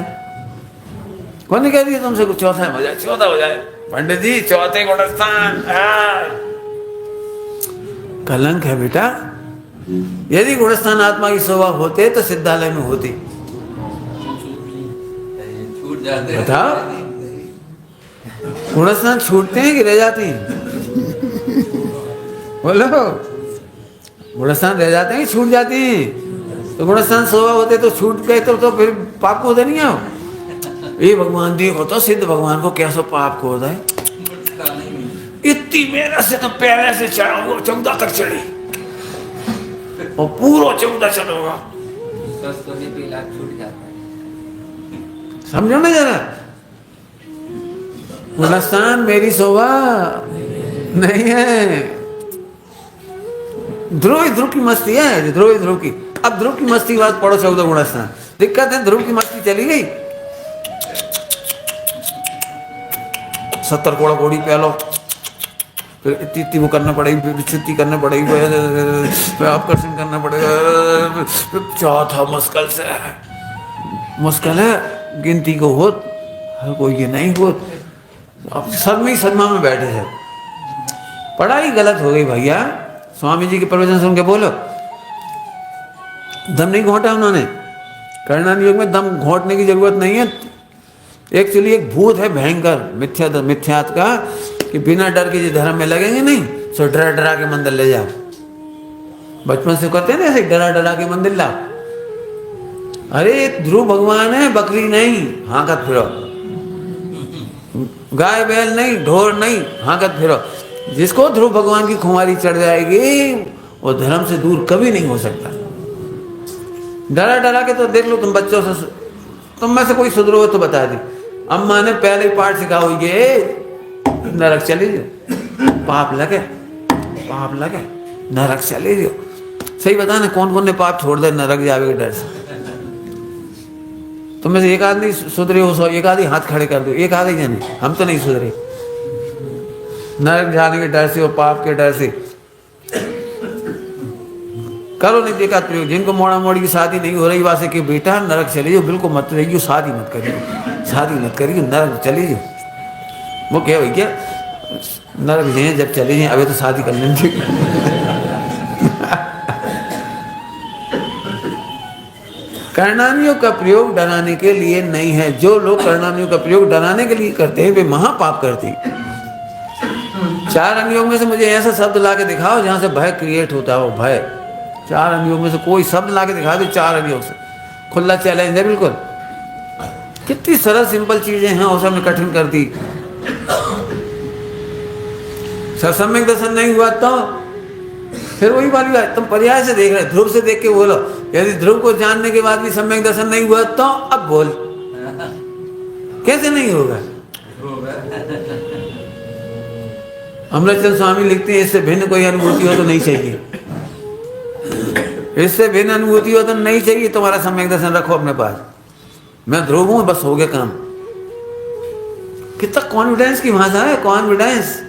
कौन ने कह दिया तुमसे कुछ चौथा हो जाए, चौथा हो जाए? पंडित जी चौथे गुणस्थान कलंक है बेटा। यदि गुणस्थान आत्मा की शोभा होते तो सिद्धालय में होती। छूट जाते बताओ, गुणस्थान छूटते हैं कि रह जाते हैं? बोलो, गुणस्थान रह जाते हैं कि छूट जाते हैं? तो गुणस्थान शोभा होते तो छूट गए तो फिर पाप को होते नहीं आओ। ये भगवान देखो तो सिद्ध भगवान को कैसा पाप को होता है। इतनी मेहनत से तो पहले से चढ़ा, 14 तक चढ़ी और पूरा 14 चढ़ोगा। स्वस्थ होने पे इलाज छूट जाता है। समझो ना जरा, गुणस्थान मेरी शोभा नहीं है। ध्रुव की मस्ती है, ध्रुव की। अब ध्रुव की मस्ती की बात पढ़ो, 14 गुणस्थान। दिक्कत है ध्रुव की मस्ती चली गई, 70 कोड़ा कोड़ी पहलो, फिर इतनी वो करना पड़ेगी, विच्छुति करना पड़ेगी, फिर आकर्षण करना पड़ेगा, फिर चौथा मुश्किल से मुश्किल है, गिनती को हो हर कोई ये नहीं हो। अब सदमे सदमा में बैठे हैं। पढ़ाई गलत हो गई भैया। स्वामी जी के प्रवचन सुन के बोलो, दम नहीं घोटा उन्होंने। कर्णान योग में दम घोटने की जरूरत नहीं है। एक्चुअली एक भूत है भयंकर मिथ्यात का, कि बिना डर के जो धर्म में लगेंगे नहीं, सो डरा डरा के मंदिर ले जाओ। बचपन से कहते हैं ना ऐसे, डरा डरा के मंदिर लाओ। अरे ध्रुव भगवान है, बकरी नहीं, हाकत फिरो। गाय बैल नहीं, ढोर नहीं, हाकत फिरो। जिसको ध्रुव भगवान की खुमारी चढ़ जाएगी वो धर्म से दूर कभी नहीं हो सकता। डरा डरा के तो देख लो तुम बच्चों से, तुम में से कोई सुधरो तो बता दी। अम्मा ने पहले ही पाठ सिखा हुई है, नरक चले जाओ, पाप लगे नरक चले जाओ। सही बता ना, कौन कौन ने पाप छोड़ दे नरक जावे के डर से? तुम में से एक आदमी सुधरे हो, 100 एक आदमी हाथ खड़े कर दो, एक आदमी जाने, हम तो नहीं सुधरे नरक जाने के डर से और पाप के डर से। करो नहीं देखा प्रयोग। जिनको मोड़ा मोड़ी की शादी नहीं हो रही वासे कि बेटा नरक चले जाओ, बिल्कुल मत रहियो, शादी मत करियो, नरक चले जाओ। वो क्या भैया नरक जाए जब चले जाए, अभी तो शादी कर लेंगे। कर्णानियों का प्रयोग डराने के लिए नहीं है। जो लोग कर्णानियों का प्रयोग डराने के लिए करते हैं वे महापाप करते हैं। 4 अनुयोग में से मुझे ऐसा शब्द ला के दिखाओ जहां से भय क्रिएट होता हो। भय 4 अनुयोग में से कोई शब्द ला के दिखा दो, 4 अनुयोग से। खुला चैलेंज है बिल्कुल। कितनी सरल सिंपल चीजें हैं और सबने कठिन कर दी। सम्यक दर्शन नहीं हुआ तो फिर वही वाली बात, तुम पर्याय से देख रहे, ध्रुव से देख के बोलो। यदि ध्रुव को जानने के बाद भी सम्यक दर्शन नहीं हुआ तो अब बोल, कैसे नहीं होगा? अमृतचंद स्वामी लिखते हैं, इससे भिन्न कोई अनुभूति हो तो नहीं चाहिए, इससे भिन्न अनुभूति हो तो नहीं चाहिए। तुम्हारा सम्यक दर्शन रखो अपने पास। मैं ध्रुव हूं, बस हो गया काम। कितना कॉन्फिडेंस की भाषा है, कॉन्फिडेंस।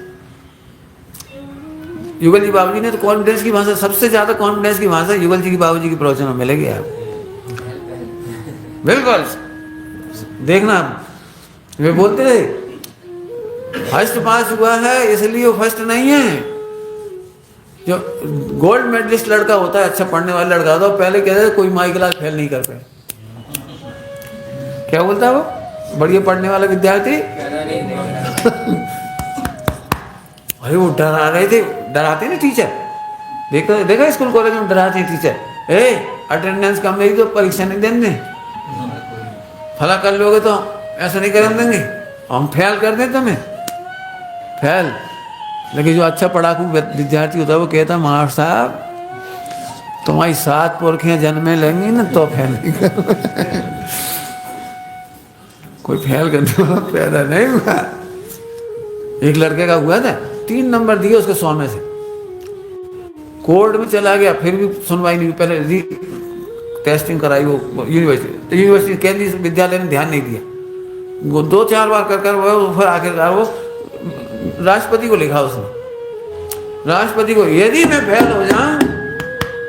युगल जी बाबूजी ने तो कॉन्फिडेंस की भाषा, सबसे ज्यादा कॉन्फिडेंस की भाषा युगल जी की बाबूजी की प्रवचन में मिलेगी आप। बिल्कुल देखना, वे बोलते थे फर्स्ट पास हुआ है इसलिए वो फर्स्ट नहीं है। जो गोल्ड मेडलिस्ट लड़का होता है, अच्छा पढ़ने वाला लड़का होता है, पहले कहते हैं कोई माई क्लास फेल नहीं कर पाए। क्या बोलता है वो बढ़िया पढ़ने वाला विद्यार्थी? अरे वो डरा रहे थे, डराते ना टीचर, देखा स्कूल कॉलेज में डराते हैं टीचर। अटेंडेंस कम रही तो परीक्षा नहीं देंगे, फला कर लोगे तो ऐसा नहीं कर देंगे, हम फेल कर दें तुम्हें, फेल। लेकिन जो अच्छा पढ़ाकू विद्यार्थी होता है वो कहता है मास्टर साहब तुम्हारी 7 पुरखें जन्मे लेंगी ना तो फेल नहीं कर कोई फेल करने वाला पैदा नहीं हुआ। एक लड़के का हुआ था 3 नंबर दिए उसके 100 में से, कोर्ट में चला गया फिर भी सुनवाई नहीं, पहले टेस्टिंग कराई वो यूनिवर्सिटी केंद्रीय विद्यालय ने ध्यान नहीं दिया, वो 2-4 बार कर वो फिर आखिरकार वो राष्ट्रपति को लिखा उसने, राष्ट्रपति को यदि मैं फेल हो जाऊं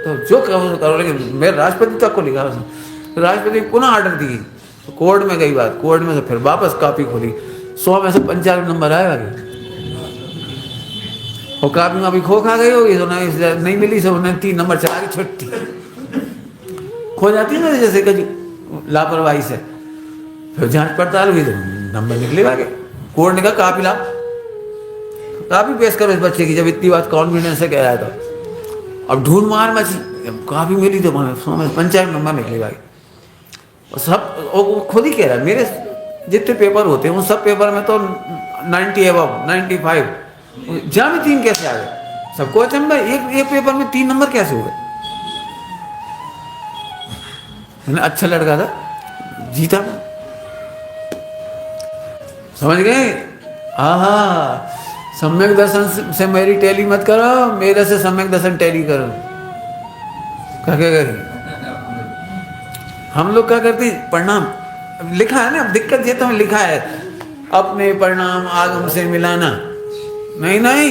तो जो करो, लेकिन मैं राष्ट्रपति तक को लिखा उसने। राष्ट्रपति पुनः ऑर्डर दी, तो कोर्ट में गई बात, कोर्ट में से फिर वापस कॉपी खोली, 100 में से 95 नंबर आए आगे, और कॉपी में अभी खो खा गई होगी तो नहीं मिली, सब उन्होंने 3 नंबर चला के छुट्टी खो जाती है ना जैसे कभी लापरवाही से, फिर जांच पड़ताल हुई तो नंबर निकले आगे। कोर्ट ने कहा कॉपी ला, कॉपी पेश करो इस बच्चे की, जब इतनी बात कॉन्फिडेंस से कह रहा था। अब ढूंढ मार मची, कॉपी मिली तो 95 नंबर निकले भाई, और सब वो खुद ही कह रहा है मेरे जितने पेपर होते हैं उन सब पेपर में तो 90 अबव 95, जहाँ भी 3 कैसे आ गए, सबको अचंभा, एक पेपर में 3 नंबर कैसे हुए। अच्छा लड़का था, जीता, समझ गए। आहा, सम्यक दर्शन से मेरी टैली मत करो, मेरे से सम्यक दर्शन टैली करो। क्या करें हम लोग, क्या करते हैं, प्रणाम लिखा है ना, दिक्कत ये तो लिखा है अपने प्रणाम आगम से मिलाना, नहीं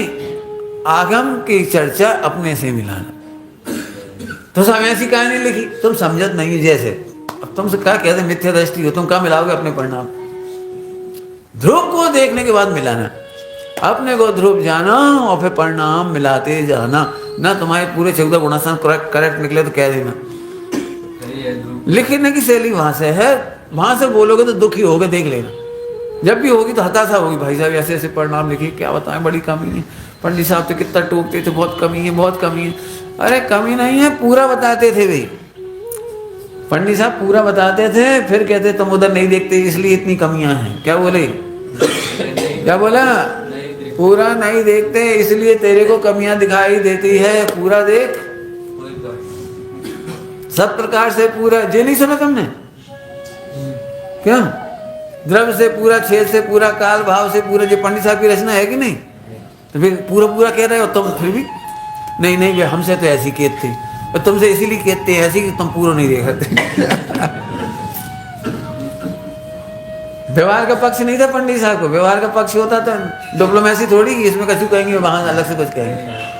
आगम की चर्चा अपने से मिलाना। तो सब ऐसी कहानी लिखी, तुम समझत नहीं, जैसे अब तुमसे क्या कहते मिथ्या दृष्टि हो, तुम क्या मिलाओगे अपने परिणाम। ध्रुव को देखने के बाद मिलाना, अपने को ध्रुव जाना और फिर परिणाम मिलाते जाना, ना तुम्हारे पूरे 14 गुणासन करेक्ट निकले तो कह देना। लिखने की शैली वहां से है, वहां से बोलोगे तो दुखी होगे, देख लेना, जब भी होगी तो हताशा होगी, भाई साहब ऐसे ऐसे परिणाम लिखी, क्या बताएं, बड़ी कमी है, पंडित साहब तो कितना टोकते थे, बहुत कमी है, बहुत कमी है। अरे कमी नहीं है, पूरा बताते थे भाई, पंडित साहब पूरा बताते थे, फिर कहते तुम उधर नहीं देखते इसलिए इतनी कमियां हैं। क्या बोले, क्या बोला, पूरा नहीं देखते इसलिए तेरे को कमियां दिखाई देती है, पूरा देख, सब प्रकार से पूरा। ये नहीं सुना तुमने क्या, द्रव्य से पूरा, छेद से पूरा, काल भाव से पूरा, जो पंडित साहब की रचना है कि नहीं, तो फिर पूरा पूरा कह रहे हो तुम, फिर भी नहीं वे हमसे तो ऐसी कहते थे, और तुमसे इसीलिए कहते हैं ऐसी कि तुम पूरा नहीं देखते। व्यवहार का पक्ष नहीं था पंडित साहब को, व्यवहार का पक्ष होता था डिप्लोमेसी थोड़ी, इसमें कछु कहेंगे वहां अलग से कुछ कहेंगे।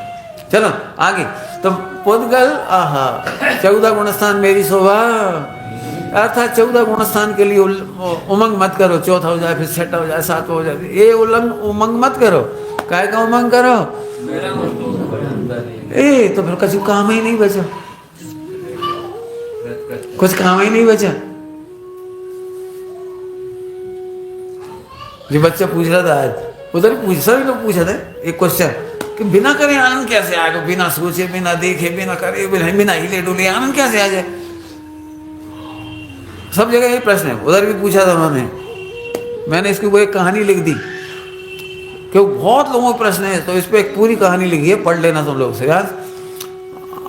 चलो आगे, तो पुद्गल, आहा 14 गुणस्थान मेरी शोभा, अर्थात 14 गुणस्थान के लिए उमंग मत करो, चौथा हो जाए फिर छठा हो जाए, 7वां हो जाए, ये उमंग मत करो। काय का उमंग करो, तो फिर कुछ काम ही नहीं बचा, कुछ काम ही नहीं बचा। जो बच्चा पूछ रहा था आज, उधर सभी लोग पूछा था एक क्वेश्चन कि बिना करे आनंद कैसे आएगा, बिना सोचे, बिना देखे, बिना करे, बिना हिले डुले आनंद कैसे आ जाए। सब जगह ये प्रश्न है, उधर भी पूछा था उन्होंने, मैंने इसकी वो एक कहानी लिख दी, क्योंकि बहुत लोगों के प्रश्न है, तो इस पर एक पूरी कहानी लिखी है, पढ़ लेना तुम लोग से। यार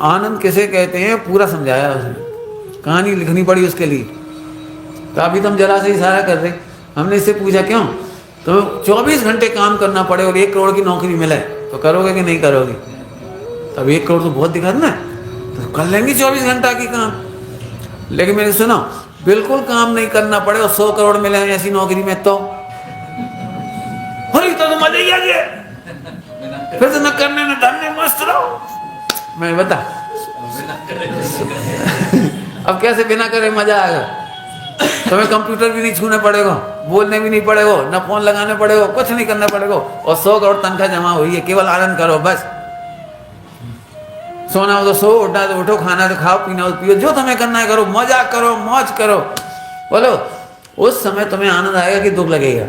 आनंद किसे कहते हैं पूरा समझाया उसने, कहानी लिखनी पड़ी उसके लिए। तो अभी तुम जरा से इशारा कर रहे, हमने इससे पूछा क्यों, तो 24 घंटे काम करना पड़े और 1 करोड़ की नौकरी मिले तो करोगे कि नहीं करोगे। तब 1 करोड़ तो बहुत दिखा ना, तो कर लेंगे 24 घंटा की काम। लेकिन मैंने सुना बिल्कुल काम नहीं करना पड़े और 100 करोड़ मिले हैं ऐसी नौकरी में, तो तो मजा ही आ गया, फिर तो न करने न धरने मस्त रहो। मैं बता अब कैसे बिना करे मजा आएगा। तुम्हें कंप्यूटर भी नहीं छूना पड़ेगा, बोलने भी नहीं पड़ेगा, न फोन लगाने पड़ेगा, कुछ नहीं करना पड़ेगा, और 100 करोड़ तनख्वाह जमा हुई है, केवल आनंद करो बस। सोना हो तो सो, उठना तो उठो, खाना तो खाओ, पीना तो पियो, जो तुम्हें करना है करो, मजा करो, मौज करो। बोलो उस समय तुम्हें आनंद आएगा कि दुख लगेगा।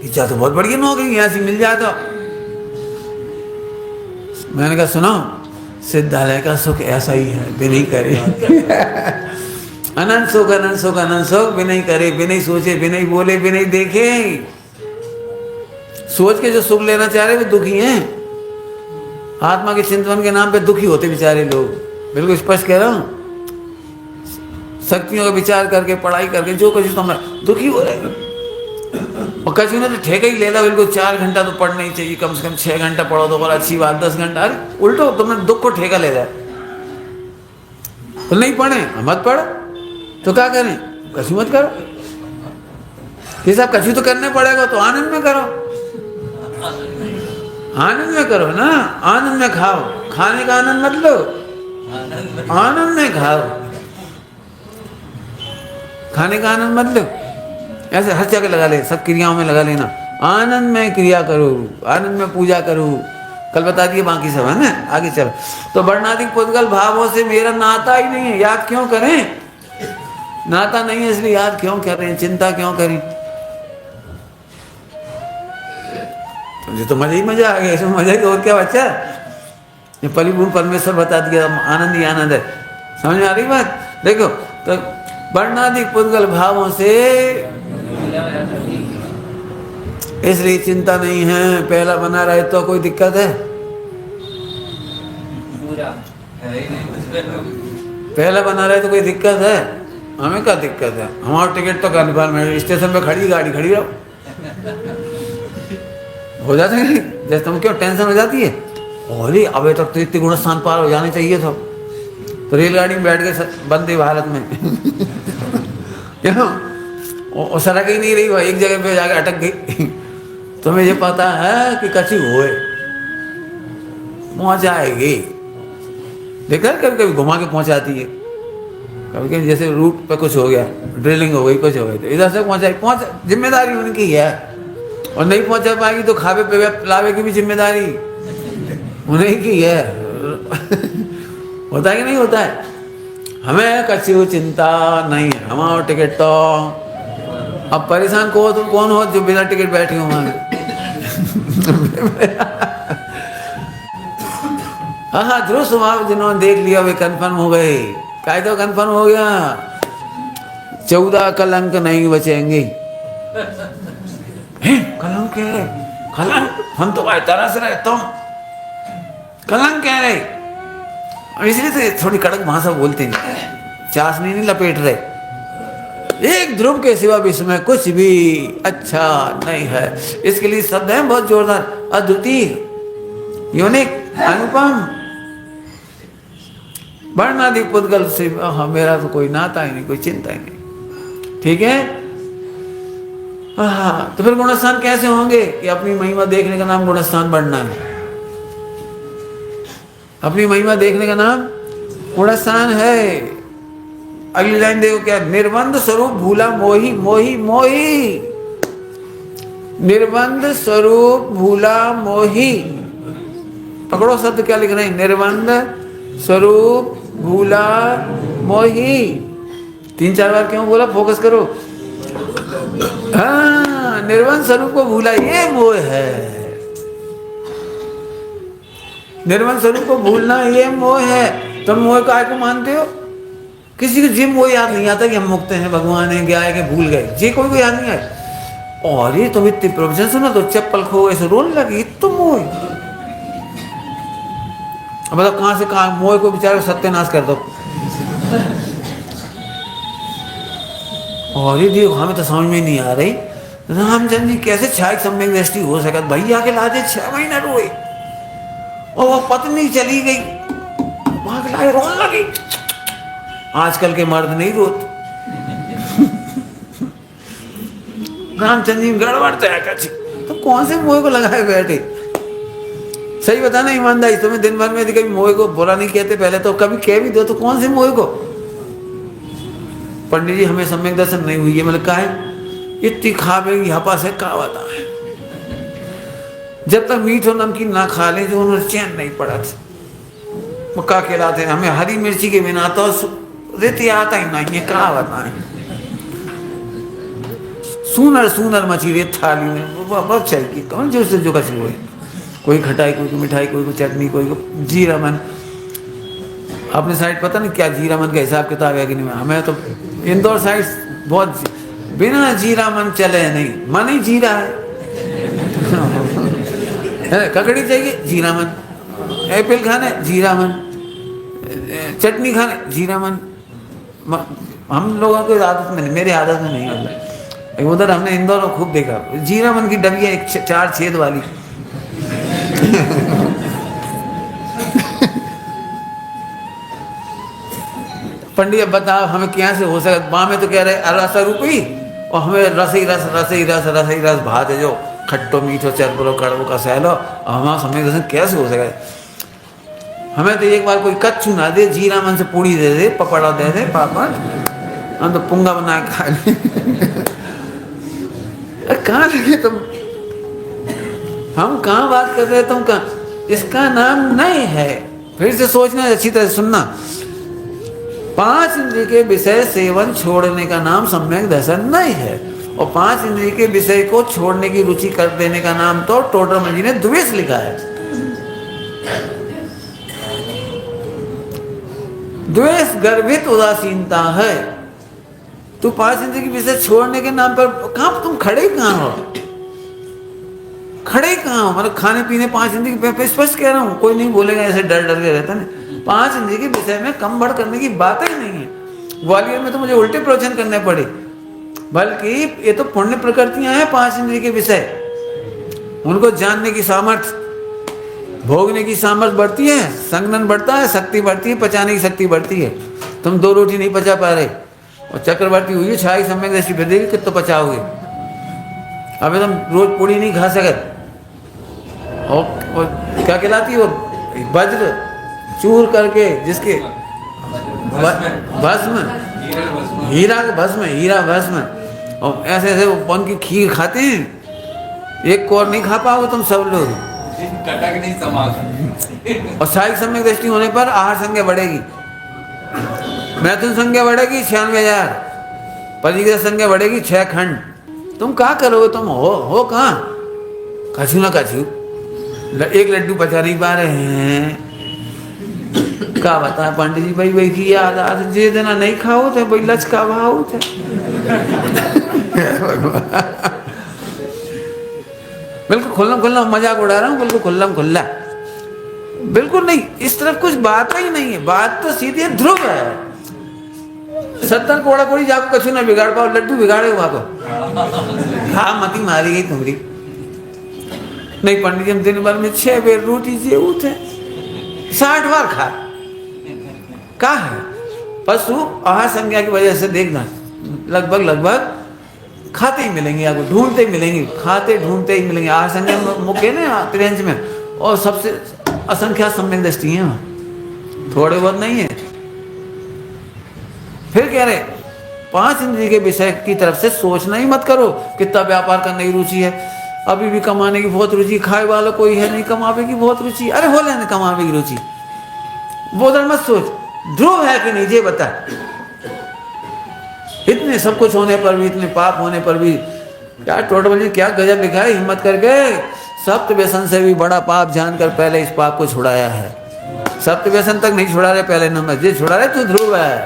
इच्छा तो बहुत बढ़िया नौकरी यहाँ से मिल जाए तो। मैंने कहा सुनो, सिद्धालय का सुख ऐसा ही है, बिना करे। अनंत सुख, अनंत सुख, अनंत सुख, बिना करे, बिना सोचे, बिना बोले, बिना देखे। सोच के जो सुख लेना चाह रहे वो दुखी हैं। आत्मा के चिंतन के नाम पे दुखी होते बेचारे लोग, बिल्कुल स्पष्ट कह रहा हूं। शक्तियों का विचार करके, पढ़ाई करके, जो कुछ तुम दुखी हो रहे। और कछु ने तो ठेका ही ले ला, बिल्कुल 4 घंटा तो पढ़ना ही चाहिए, कम से कम 6 घंटा पढ़ो तो बड़ा अच्छी बात, 10 घंटा। अरे उल्टो, तुमने दुख को ठेका ले लिया। तो नहीं पढ़े, मत पढ़, तो क्या करें? कछु मत करो। ये सब कछु तो करने पड़ेगा, तो आनंद में करो, आनंद में करो ना, आनंद में खाओ। खाने का आनंद मत लो, आनंद में खाओ। खाने का आनंद मत लो, ऐसे हर जगह लगा ले, सब क्रियाओं में लगा लेना। आनंद में क्रिया करो, आनंद में पूजा करो। कल बता दिए बाकी सब, है ना? आगे चलो। तो वर्णाधिक पुद्गल भावों से मेरा नाता ही नहीं है, याद क्यों करें? नाता नहीं है इसलिए याद क्यों कर रहे हैं, चिंता क्यों करें? मुझे तो मजा ही मजा आ गया, इसमें मजा ही और क्या बच्चा। ये परिपूर्ण परमेश्वर बता दिया, आनंद ही आनंद है। समझ में आ रही बात? देखो, तो वर्णाधिक पुद्गल भावों से इसलिए चिंता नहीं है। पहला बना रहे तो कोई दिक्कत है? पहला बना रहे तो कोई दिक्कत है? हमें क्या दिक्कत है? हमारा टिकट तो कन्फर्म है, स्टेशन पे खड़ी गाड़ी खड़ी रहो, हो जाता है। जैसे तुम क्यों टेंशन हो जाती है? अरे अबे तक तो इतने गुण स्थान पार हो जाने चाहिए था, तो रेलगाड़ी में बैठ गए वंदे भारत में। क्यों? और सड़क ही नहीं रही, वह एक जगह पे जाके अटक गई। तुम्हें ये पता है कि कच्ची हुए पहुंच जाएगी। देखा कभी कभी घुमा के पहुंचाती है, कभी कभी जैसे रूट पे कुछ हो गया, ड्रिलिंग हो गई, कुछ हो गई, तो इधर से पहुंच जिम्मेदारी उनकी है। और नहीं पहुंचा पाएगी तो खावे पे पिलावे की भी जिम्मेदारी उन्हीं की है। होता है कि नहीं होता है? हमें कच्ची चिंता नहीं है, हमारा टिकट तो। अब परेशान को तुम कौन हो जो बिना टिकट बैठे हो वहां? हाँ, ध्रुव स्वभाव जिन्होंने देख लिया वे कंफर्म हो गए। कायदा कंफर्म हो गया, 14 कलंक नहीं बचेंगे। कलंक है, कलंक हम तो तरस रहे, तुम कलंक कह रहे। इसलिए तो थोड़ी कड़क भाषा बोलते हैं, चाशनी नहीं लपेट रहे। एक ध्रुव के सिवा विश्व में कुछ भी अच्छा नहीं है। इसके लिए शब्द है बहुत जोरदार, अद्वितीय, यूनिक, अनुपम। वर्णाधिक पुद्गल से मेरा तो कोई नाता ही नहीं, कोई चिंता ही नहीं। ठीक है? हाँ, तो फिर गुणस्थान कैसे होंगे? कि अपनी महिमा देखने का नाम गुणस्थान बढ़ना है। अपनी महिमा देखने का नाम गुणस्थान है। अगली लाइन देखो क्या, निर्बंध स्वरूप भूला मोही, मोही मोही। निर्बंध स्वरूप भूला मोही। पकड़ो शब्द क्या लिख रहे हैं, निर्बंध स्वरूप भूला मोही। 3-4 बार क्यों बोला? फोकस करो। हाँ, निर्बंध स्वरूप को भूला, ये मोह है। निर्बंध स्वरूप को भूलना ये मोह है। तुम मोह काय को मानते हो? किसी को जिम वो याद नहीं आता कि हम मुक्त हैं, भगवान है, क्या है कि भूल गए, जी कोई को याद नहीं आया। और ये तुम इतनी प्रोविजन सुना तो चप्पल खो ऐसे रोने लगी, तो मोह। अब मतलब कहां से कहां मोह को बेचारे सत्यानाश कर दो। और ये देखो, हमें तो समझ में नहीं आ रही रामचंद्र जी कैसे छाया सम्यक दृष्टि हो सकता। भैया के लादे 6 महीना रोए, और वो पत्नी चली गई, वहां के लाए रोने लगी। आजकल के मर्द नहीं रोते। रामचंद्र जी गड़बड़ तो है, तो कौन से मोह को लगाए बैठे? सही बताना ईमानदारी, तुम्हें दिन भर में कभी मोह को बुरा नहीं कहते पहले, तो कभी कह भी दो तो कौन से मोह को? पंडित जी हमें सम्यक दर्शन नहीं हुई है, मतलब का है इतनी खावेगी हपा से का बता है। जब तक मीठ और नमकीन ना खा ले जो उन्होंने चैन नहीं पड़ा था। वो का कहलाते हैं, हमें हरी मिर्ची के बिना तो रेती आता ही नहीं है, का बताएं। सूनर सूनर मछली रेत थाली में बहुत चाहिए, कौन जो से जो कसी हुई, कोई खटाई, कोई को मिठाई, कोई को चटनी, कोई को जीरा मन, अपने साइड पता नहीं क्या जीरा मन का हिसाब किताब है कि नहीं, हमें तो इंदौर साइड बहुत बिना जीरा मन चले नहीं, मन ही जीरा है। ककड़ी चाहिए जीरा मन, एप्पल खाने जीरा मन, चटनी खाने जीरा मन। हम लोगों को आदत में नहीं, मेरी आदत में नहीं होता। उधर हमने इंदौर में खूब देखा जीरा मन की डबिया, एक 4 छेद वाली। पंडित अब बताओ हमें क्या से हो सकता, माँ में तो कह रहे रस रूपी, और हमें रस ही रस भात है जो खट्टो मीठो चरबरो कड़वो का सहलो, और हमारा समय कैसे हो सके। हमें तो एक बार कोई कच्चू ना दे, जीरा मन से पूड़ी दे दे, पपड़ा दे दे, पापड़, हम तो पुंगा बना के खा ले। कहाँ लगे तुम, हम कहाँ बात कर रहे, तुम कहाँ, इसका नाम नहीं है। फिर से सोचना, अच्छी तरह सुनना, 5 इंद्रिय के विषय सेवन छोड़ने का नाम सम्यक दर्शन नहीं है, और 5 इंद्रिय के विषय को छोड़ने की रुचि कर देने का नाम तो टोडरमल जी ने द्वेष लिखा है। द्वेष गर्भित उदासीनता है। तू 5 इंद्रिय के विषय छोड़ने के नाम पर कहाँ, तुम खड़े कहाँ हो, खड़े कहाँ हो, मतलब खाने पीने 5 इंद्रिय पे स्पष्ट कह रहा हूँ, कोई नहीं बोलेगा ऐसे डर डर के रहता नहीं। 5 इंद्रिय के विषय में कम बढ़ करने की बात ही नहीं है। ग्वालियर में तो मुझे उल्टे प्रवचन करने पड़े, बल्कि ये तो पुण्य प्रकृतियां हैं 5 इंद्रिय के विषय, उनको जानने की सामर्थ्य, भोगने की सामर्थ्य बढ़ती है, संगनन बढ़ता है, शक्ति बढ़ती है, पचाने की शक्ति बढ़ती है। तुम 2 रोटी नहीं पचा पा रहे, और चक्रवर्ती हुई 6 सम्यक दृष्टि पे देखिए कितना पचाओगे। अबे तुम रोज पूड़ी नहीं खा सकते, और क्या कहलाती है वो वज्र चूर करके, जिसके भस्म, हीरा का भस्म, हीरा भस्म, और ऐसे ऐसे बन की खीर खाते हैं, एक कोर नहीं खा पाओगे तुम सब लोग, कटक नहीं समाज। और शाही सम्यक दृष्टि होने पर आहार संख्या बढ़ेगी, मैथुन संख्या बढ़ेगी 96,000, परिग्रह संख्या बढ़ेगी 6 खंड। तुम क्या करोगे, तुम हो कहाँ, कछू ना कछू, एक लड्डू पचा नहीं पा रहे हैं। क्या बता पंडित जी, भाई की याद आज जे देना नहीं खाओ थे भाई, लच का भाव थे। बिल्कुल खुल्लम खुल्ला मजाक उड़ा रहा हूँ, बिल्कुल खुल्लम खुल्ला, बिल्कुल नहीं, इस तरफ कुछ बात ही नहीं है। बात तो सीधी ध्रुव है। 70 कोड़ा कोड़ी जाको कछु ना बिगाड़ पाओ, लड्डू बिगाड़े हुआ को हाँ मती मारी गई तुम्हारी। नहीं पंडित जी, हम दिन भर में 6 बेर रोटी से उठे, 60 बार खा, क्या है पशु आहार संज्ञा की वजह से देखना, लगभग खाते ही मिलेंगे, आपको ढूंढते ही मिलेंगे, खाते ढूंढते ही मिलेंगे। आहार संज्ञा मुख्य ना त्रिंच में, और सबसे असंख्या सम्यक दृष्टि है, थोड़े बहुत नहीं है। फिर कह रहे 5 इंद्रिय के विषय की तरफ से सोचना ही मत करो। कितना व्यापार करने की रुचि है, अभी भी कमाने की बहुत रुचि, खाए वाला कोई है नहीं, कमावे की बहुत रुचि, अरे हो लेने कमावे की रुचि, वो उधर मत सोच। ध्रुव है कि नहीं ये बता, इतने सब कुछ होने पर भी, इतने पाप होने पर भी, यार टोटल जी क्या गजब लिखा है, हिम्मत करके सप्त व्यसन से भी बड़ा पाप जानकर पहले इस पाप को छुड़ाया है। सप्त व्यसन तक नहीं छुड़ा रहे, पहले नंबर जे छुड़ा रहे तू ध्रुव है,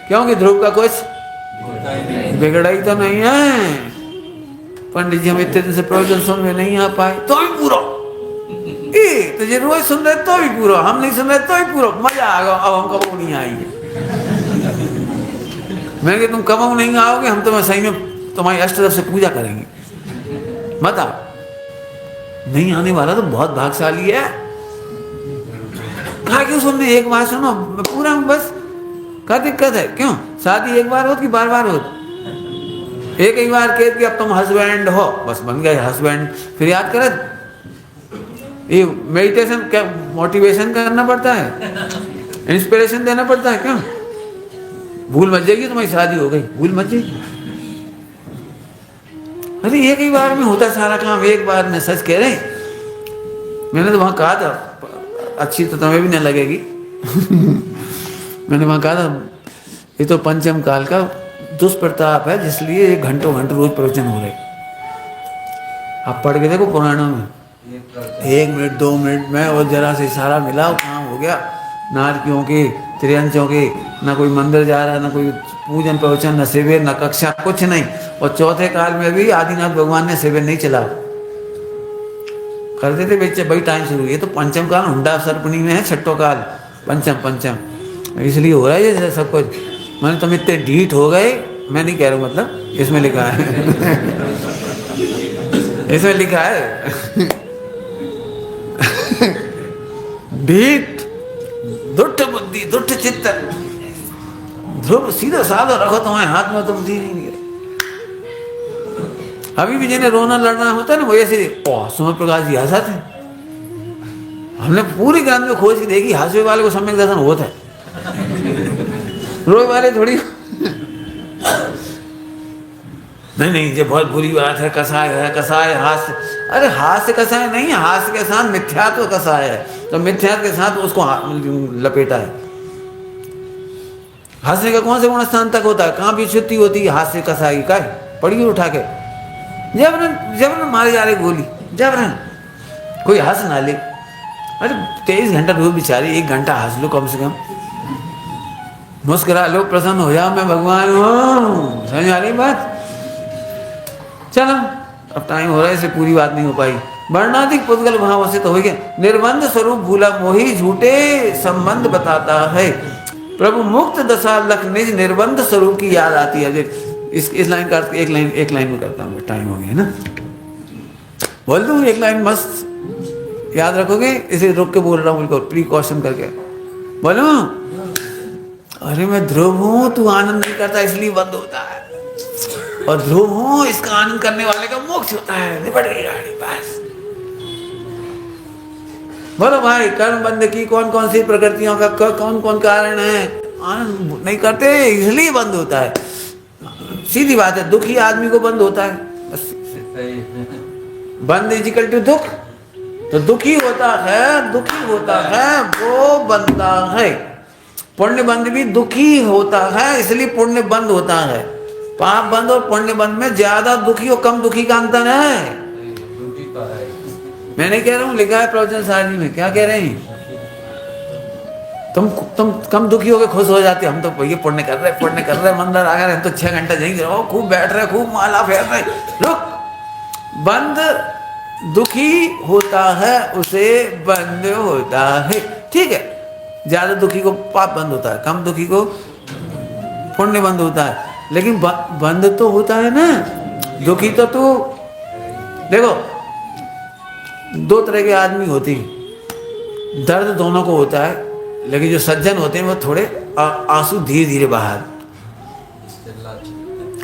क्योंकि ध्रुव का कुछ बिगड़ा ही तो नहीं है। पंडित जी हम इतने दिन से प्रवचन सुन में नहीं आ पाए, तो भी पूरा तो ये रोज सुन रहे तो भी पूरा, हम नहीं सुन रहे तो भी पूरा, मजा आ गया। अब हम कब नहीं आएंगे, मैं कि तुम कब नहीं आओगे, हम तुम्हें सही में तुम्हारी अष्टदश से पूजा करेंगे, मत आओ। नहीं आने वाला तो बहुत भाग्यशाली है। कहा क्यों सुनने, एक बार सुनो पूरा बस, क्या दिक्कत है, क्यों शादी एक बार हो कि बार बार हो, एक ही बार कह कि अब तुम हस्बैंड हो, बस बन गए हस्बैंड। फिर याद कर, ये मेडिटेशन क्या मोटिवेशन करना पड़ता है, इंस्पिरेशन देना पड़ता है, क्यों भूल मच जाएगी तुम्हारी शादी हो गई, भूल मच जाएगी। अरे एक ही बार में होता सारा काम, एक बार में, सच कह रहे। मैंने तो वहां कहा था, अच्छी तो तुम्हें भी नहीं लगेगी मैंने वहां कहा था ये तो पंचम काल का दुष्प्रताप है, जिसलिए घंटों रोज प्रवचन हो रहे। आप पढ़ के देखो पुराणों में, 1 मिनट 2 मिनट में और जरा से इशारा मिला, काम हो गया, नारकियों के, त्रियंचों के, ना कोई मंदिर जा रहा, ना कोई पूजन प्रवचन, न शिविर, न कक्षा, कुछ नहीं। और चौथे काल में भी आदिनाथ भगवान ने शिविर नहीं चला, करते थे बच्चे भाई टाइम शुरू। ये तो पंचम काल हुंडा सर्पणी में है, छठो काल पंचम, इसलिए हो रहा है ये सब कुछ। मैंने तुम इतने ढीठ हो गए, मैं नहीं कह रहा हूँ, मतलब इसमें लिखा है इसमें लिखा है ढीठ, दुष्ट बुद्धि, दुष्ट चित्त, ध्रुव सीधा साधा रखो तुम्हारे हाथ में, तुम दी नहीं। अभी भी जिन्हें रोना लड़ना होता है ना, वो ऐसे सूर्य प्रकाश जी हंसाते हैं। हमने पूरी ग्रंथ में खोज के देखी, हंसवे वाले को सम्यक दर्शन होता है, रोए वाले थोड़ी नहीं, ये बहुत बुरी बात है, कसाय है, कसाय हास्य। अरे हास्य कसाय नहीं है, हास्य के साथ मिथ्यात्व कसाय है, तो मिथ्यात्व के साथ उसको लपेटा है। हास्य का कौन से गुण स्थान तक होता है, कहाँ भी छुट्टी होती है हास्य कसाई का, पढ़िए उठा के, जबरन मारे जा रहे गोली, जबरन कोई हंस ना ले। अरे 23 घंटा रोज बेचारी, 1 घंटा हंस लो कम से कम, मुस्कुरा लो, प्रसन्न हो जाओ, मैं भगवान हूँ। समझ आ रही बात? चलो अब टाइम हो रहा है, इसे पूरी बात नहीं हो पाई। वर्णाधिक पुद्गल भाव से तो हो गया। निर्बंध स्वरूप भूला मोही, झूठे संबंध बताता है। प्रभु मुक्त दशा लख निज, निर्बंध स्वरूप की याद आती है। इस लाइन का एक लाइन में करता हूँ, टाइम हो गया ना, बोल दूँ एक लाइन मस्त याद रखोगे, इसे रुक के बोल रहा हूँ, बिल्कुल प्रिकॉशन करके बोलो। अरे मैं ध्रुव हूँ, तू आनंद नहीं करता इसलिए बंद होता है, और ध्रुव हूँ, इसका आनंद करने वाले का मोक्ष होता है। निपट गई गाड़ी बस। बोलो भाई, कर्म बंद की कौन कौन सी प्रकृतियों का कौन कौन कारण है, आनंद नहीं करते इसलिए बंद होता है। सीधी बात है, दुखी आदमी को बंद होता है बस। बंद इजिकल टू दुख, तो दुखी होता है वो बनता है। पुण्य बंद भी दुखी होता है, इसलिए पुण्य बंद होता है। पाप बंद और पुण्य बंद में ज्यादा दुखी और कम दुखी का अंतर है। मैं नहीं कह रहा हूँ, लिखा है प्रवचन सारणी में। क्या कह रहे हैं? तुम कम दुखी होकर खुश हो जाते, हम तो ये पुण्य कर रहे मंदिर आ गए, हम तो 6 घंटा जाएंगे, खूब बैठ रहे, खूब माला फेर रहे। रुक, बंद दुखी होता है, उसे बंद होता है, ठीक है। ज्यादा दुखी को पाप बंद होता है, कम दुखी को पुण्य बंद होता है। लेकिन बंद तो होता है ना, दुखी तो तू देखो, 2 तरह के आदमी होते हैं, दर्द दोनों को होता है, लेकिन जो सज्जन होते हैं वो थोड़े आंसू धीरे धीरे बाहर,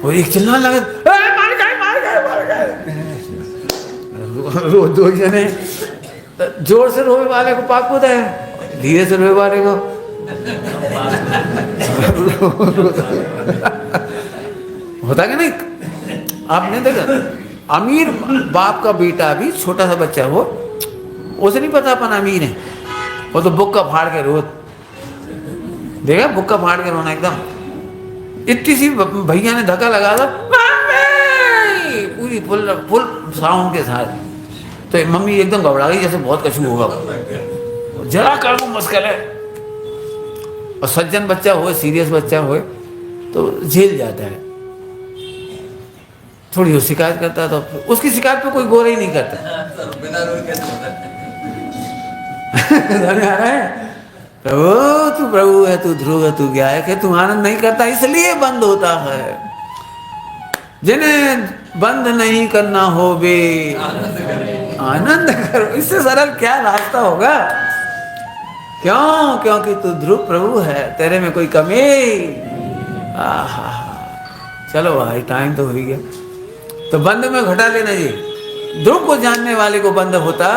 और एक चिल्लाने लगे, मार गए। दो जने जोर से रोए वाले को पाप होता है, धीरे से रोए वाले को होता कि नहीं? आपने देखा, अमीर बाप का बेटा भी, छोटा सा बच्चा हो, उसे नहीं पता अपन अमीर है, वो तो बुक्का फाड़ के रो, देखा बुक्का फाड़ के रोना एकदम। इतनी सी भैया ने धक्का लगा था, पूरी फुल साउंड के साथ, तो मम्मी एकदम घबरा गई, जैसे बहुत कछु होगा, जरा कर वो मुश्किल है। और सज्जन बच्चा हो, सीरियस बच्चा हो, तो झेल जाता है। थोड़ी शिकायत करता है, तो उसकी शिकायत पे कोई गौर ही नहीं करता। बिना रोए कैसे होता है? प्रभु तू प्रभु है, तू ध्रुव है, तू गायक है, तू आनंद नहीं करता इसलिए बंद होता है। जिन्हें बंद नहीं करना हो बे आनंद करो, इससे सरल क्या रास्ता होगा? क्यों? क्योंकि तू ध्रुव प्रभु है, तेरे में कोई कमी। आहा, चलो भाई टाइम तो हो ही गया, तो बंद में घटा लेना जी। ध्रुव को जानने वाले को बंद होता,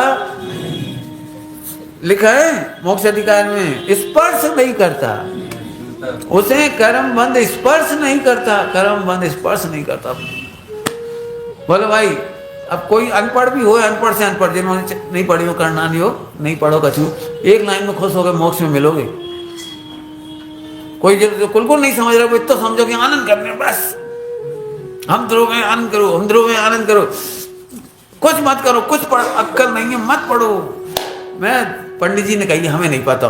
लिखा है मोक्ष अधिकार में, स्पर्श नहीं करता उसे, कर्म बंद स्पर्श नहीं करता, कर्म बंद स्पर्श नहीं करता। बोलो भाई, अब कोई अनपढ़ भी हो, अनपढ़ से अनपढ़, जिन्होंने नहीं पढ़ी हो, करना नहीं हो, नहीं पढ़ो कछु, एक लाइन में खुश होकर मोक्ष में मिलोगे। कोई जो कुल नहीं समझ रहा, वो तो समझो कि आनंद करने, बस हम ध्रुव में आनंद करो, हम ध्रुव में आनंद करो, कुछ मत करो, कुछ अक्कल नहीं है, मत पढ़ो। मैं पंडित जी ने कही, हमें नहीं पता,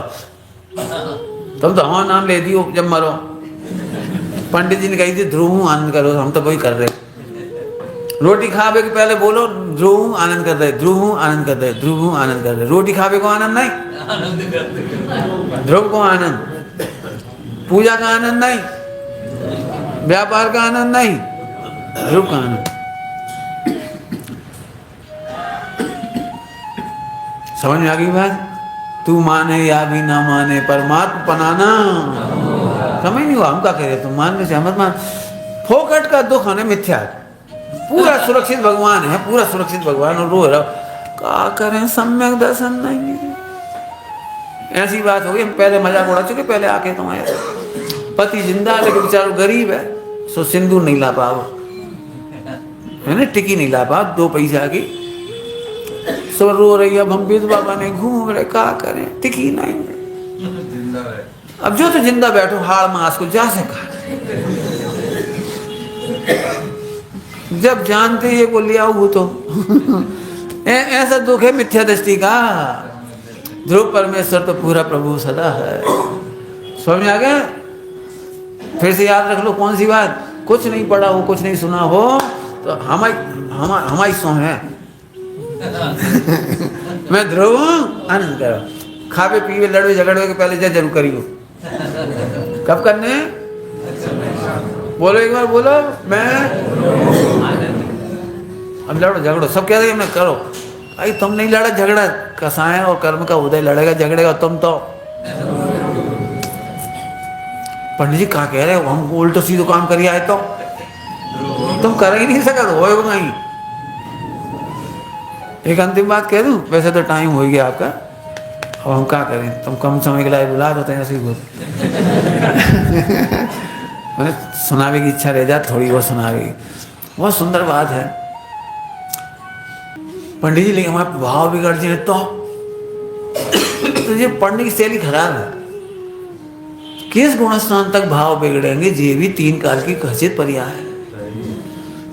तुम तो हमारा नाम ले दियो जब मरो। पंडित जी ने कही थी ध्रुव आनंद करो, हम तो वही कर रहे। रोटी खावे के पहले बोलो ध्रुव आनंद कर रहे, ध्रुव आनंद कर रहे, ध्रुव आनंद कर रहे। रोटी खावे को आनंद नहीं, आनंद करते। ध्रुव को आनंद, पूजा का आनंद नहीं, व्यापार का आनंद नहीं, ध्रुव का आनंद। समझ में आ गई बात? तू माने या भी ना माने परमात्मा पनाना। समझ नहीं हुआ? हम क्या कह रहे? तुम मान रहे मत मान। फोकट का दुख है मिथ्या, पूरा सुरक्षित भगवान है, पूरा सुरक्षित भगवान। और रो रहा क्या करें, सम्यक दर्शन नहीं। ऐसी बात हो गई। हम पहले मजाक उड़ा चुके, पहले आके तुम्हारे पति जिंदा लेकिन बेचारा गरीब है, सो सिंदूर नहीं ला पाओ, है ना, टिकी नहीं ला पाओ 2 पैसा की, सो रो रही। अब हम विधवा बने घूम रहे, क्या करें, टिकी नहीं। जिंदा है। अब जो तो जिंदा बैठो हाड़ मास को जा से खा। जब जानते ये को लिया वो तो ऐसा दुख है मिथ्या दृष्टि का। ध्रुव परमेश्वर तो पूरा प्रभु सदा है। समझ में आ गया? फिर से याद रख लो कौन सी बात। कुछ नहीं पढ़ा हो, कुछ नहीं सुना हो तो हमारी सो है। मैं ध्रुव आनंद करो, खावे पीवे लड़वे झगड़वे के पहले जय जरूर करियो। कब करने? बोलो एक बार, बोलो मैं। अब लड़ो झगड़ो, सब कह रहे हैं करो। भाई तुम नहीं लड़ा झगड़ा, कसाय और कर्म का उदय लड़ेगा झगड़ेगा तुम तो। पंडित जी कहा कह रहे हो, हम उल्टो सीधो काम करिए आए तो तुम कर ही नहीं सकते हो नहीं। एक अंतिम बात कह दूं, वैसे तो टाइम हो गया आपका, अब हम क्या करें, तुम कम समय के लिए बुला देते हैं ऐसे ही। मैंने सुनावे की इच्छा रह जाती, थोड़ी बहुत सुनावे। बहुत सुंदर बात है पंडित जी, लेकिन हमारे भाव बिगड़ जाए तो ये पढ़ने की शैली खराब है। किस गुणस्थान तक भाव बिगड़ेंगे? ये भी 3 काल की खचित पर्याय है।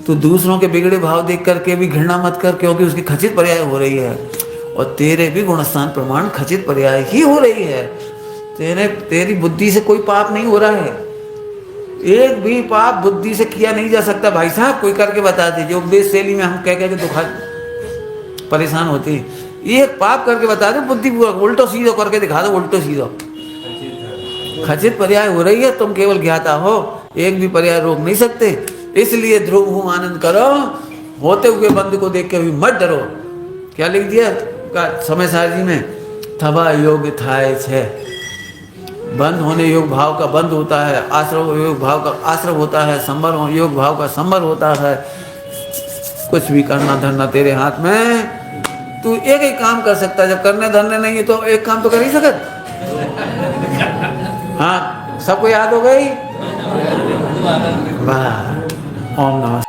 तो दूसरों के बिगड़े भाव देख करके भी घृणा मत कर, क्योंकि उसकी खचित पर्याय हो रही है। और तेरे भी गुणस्थान प्रमाण खचित पर्याय ही हो रही है। तेरी बुद्धि से कोई पाप नहीं हो रहा है। एक भी पाप बुद्धि से किया नहीं जा सकता। भाई साहब कोई करके बता दे, जो उपदेश शैली में हम कह के दुखा परेशान होती। एक पाप करके बता दो, बुद्धि उल्टो सीधो करके दिखा दो, उल्टो सीधो खचित पर्याय हो रही है। तुम केवल ज्ञाता हो, एक भी पर्याय रोक नहीं सकते। इसलिए ध्रुव हूं आनंद करो, होते हुए बंद को देख के भी मत डरो। क्या लिख दिया समय सारजी में? थवा योग थाय छे। बंद होने योग भाव का बंद होता है, आश्रव योग भाव का आश्रव होता है, संबर योग भाव का संबर होता है। कुछ भी करना धरना तेरे हाथ में। तू एक ही काम कर सकता है, जब करने धरने नहीं है तो एक काम तो कर ही सकत। हाँ, सबको याद हो गई? वाह, ओम नमः।